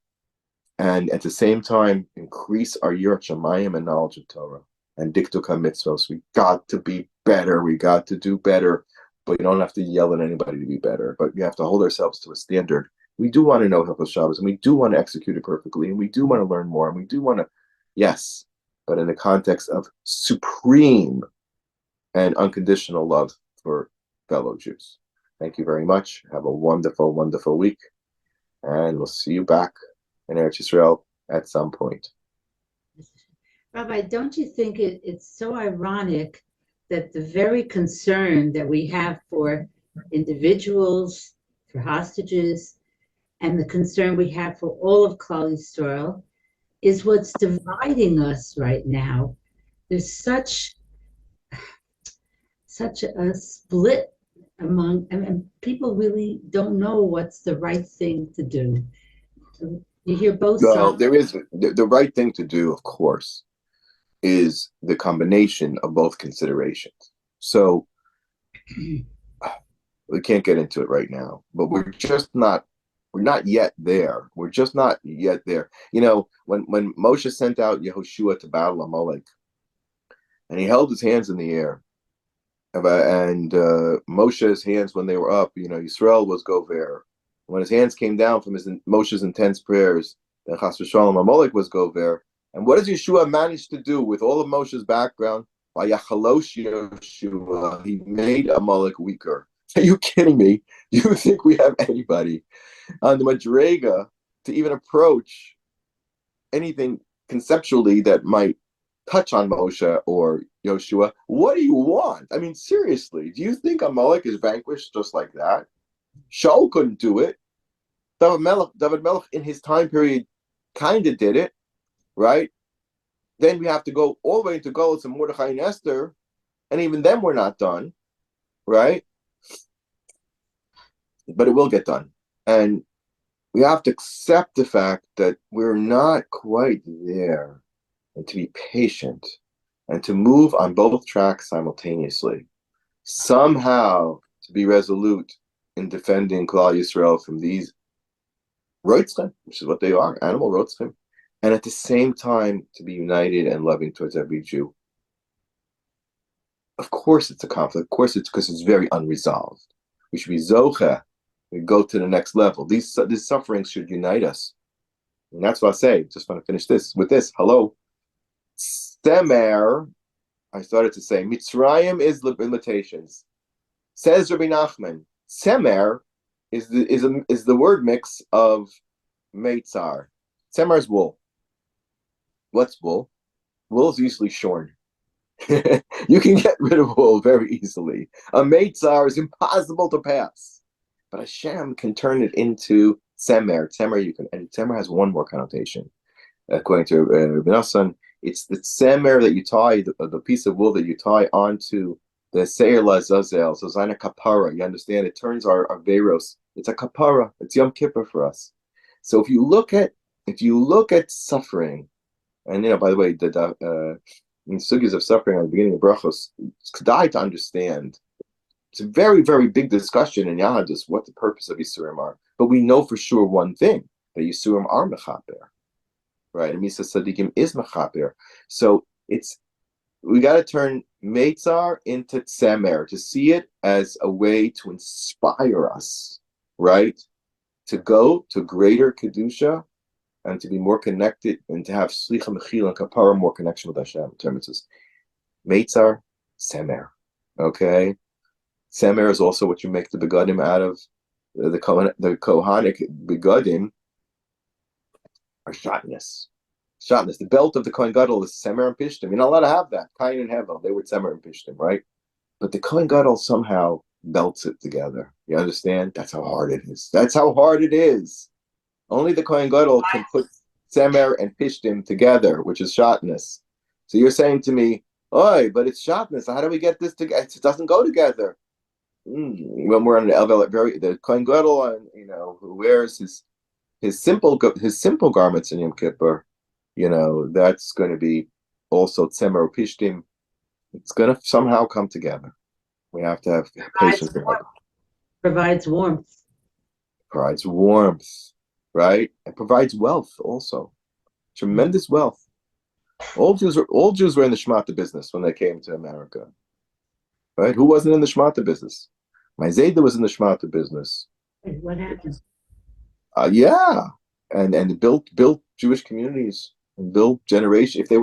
and at the same time increase our yirat shamayim and knowledge of Torah and diktuk mitzvos. We got to be better. We got to do better. But you don't have to yell at anybody to be better. But you have to hold ourselves to a standard. We do want to know Hilchos Shabbos, and we do want to execute it perfectly, and we do want to learn more, and we do want to, yes, but in the context of supreme and unconditional love for fellow Jews. Thank you very much. Have a wonderful, wonderful week, and we'll see you back in Eretz Yisrael at some point. Rabbi, don't you think it's so ironic that the very concern that we have for individuals, for hostages, and the concern we have for all of Klal Yisrael is what's dividing us right now? There's such a split among, and people really don't know what's the right thing to do. You hear both sides. Well, there is the right thing to do, of course, is the combination of both considerations. So we can't get into it right now, but we're not yet there. We're just not yet there. You know, when Moshe sent out Yehoshua to battle Amalek, and he held his hands in the air, and Moshe's hands, when they were up, Yisrael was gover. When his hands came down from Moshe's intense prayers, then Chas v'Shalom Amalek was gover. And what does Yeshua manage to do with all of Moshe's background? Vayachalosh Yeshua, he made Amalek weaker. Are you kidding me? Do you think we have anybody on the Madrega to even approach anything conceptually that might touch on Moshe or Yoshua? What do you want? I mean, seriously, do you think Amalek is vanquished just like that? Shaul couldn't do it. David Melech in his time period kind of did it, right? Then we have to go all the way into Golus and Mordechai and Esther, and even then we're not done, right? But it will get done. And we have to accept the fact that we're not quite there, and to be patient and to move on both tracks simultaneously. Somehow to be resolute in defending Klal Yisrael from these Roitzchem, which is what they are, animal Roitzchem, and at the same time to be united and loving towards every Jew. Of course it's a conflict. Of course it's because it's very unresolved. We should be zocheh. We go to the next level. These sufferings should unite us. And that's what I say. Just want to finish this with this. Hello. Semer, I started to say, Mitzrayim is limitations. Says Rabbi Nachman, Semer is the word mix of Meitzar. Semer is wool. What's wool? Wool is easily shorn. You can get rid of wool very easily. A Meitzar is impossible to pass. But Hashem can turn it into Semer. And Semer has one more connotation. According to Rabbi Nassan, it's the Semer that you tie, the piece of wool that you tie onto the Seir Lazazel, so Zaina Kapara. You understand? It turns our Veros. It's a Kapara. It's Yom Kippur for us. So if you look at suffering, and by the way, in sugis of suffering at the beginning of Brachos, it's kedai to understand. It's a very, very big discussion in Yahadus what the purpose of Yisurim are. But we know for sure one thing, that Yisurim are mechaper. Right? And Misa Sadiqim is mechaper. So we got to turn Meitzar into Tzemer, to see it as a way to inspire us, right? To go to greater Kedusha and to be more connected and to have Slicha Mechil and Kapara, more connection with Hashem. It says Meitzar, Tzemer. Okay? Semer is also what you make the begadim out of. The Kohanic begadim are shotness. The belt of the Kohen Gadol is Semer and Pishtim. You're not allowed to have that. Kain and Hevel, they were Semer and Pishtim, right? But the Kohen Gadol somehow belts it together. You understand? That's how hard it is. Only the Kohen Gadol can put Tzemer and Pishtim together, which is Shatnez. So you're saying to me, "Oi, but it's Shatnez. So how do we get this together? It doesn't go together." When we're on the the Kohen Gadol, who wears his simple garments in Yom Kippur, that's going to be also Tzemer or Pishtim. It's going to somehow come together. We have to have patience. Provides warmth. Provides warmth, right? And provides wealth also. Tremendous wealth. All Jews were in the shmata business when they came to America. Right? Who wasn't in the shmata business? My Zayda was in the shmata business. What happened? Yeah. And built Jewish communities and built generation. If they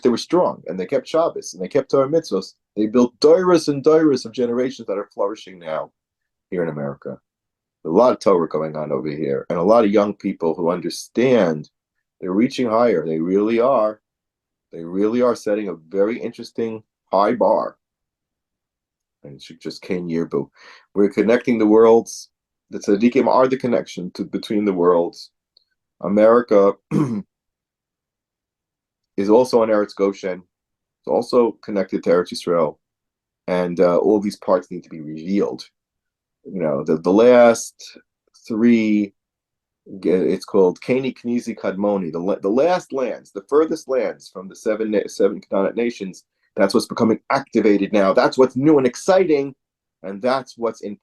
were strong and they kept Shabbos and they kept Torah mitzvos, they built doiras and doiras of generations that are flourishing now here in America. A lot of Torah going on over here, and a lot of young people who understand they're reaching higher. They really are. They really are setting a very interesting high bar. And it just came Yirbu. We're connecting the worlds. The tzaddikim are the connection between the worlds. America is also on Eretz Goshen. It's also connected to Eretz Yisrael. And all these parts need to be revealed. The last three, it's called Keni Knizi Kadmoni, the last lands, the furthest lands from the seven Canaanite nations. That's what's becoming activated now. That's what's new and exciting, and that's what's in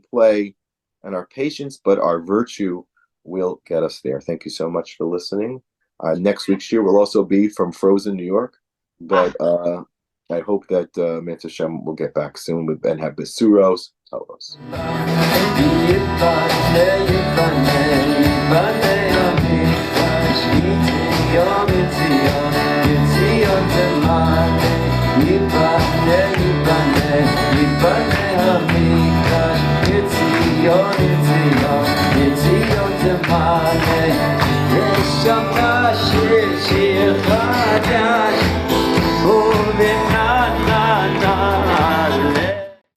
play. And our patience, but our virtue will get us there. Thank you so much for listening. Next week's year will also be from frozen New York, but I hope that Mitzvah Hashem will get back soon and have Besuros. Tolos. Shir Chadash,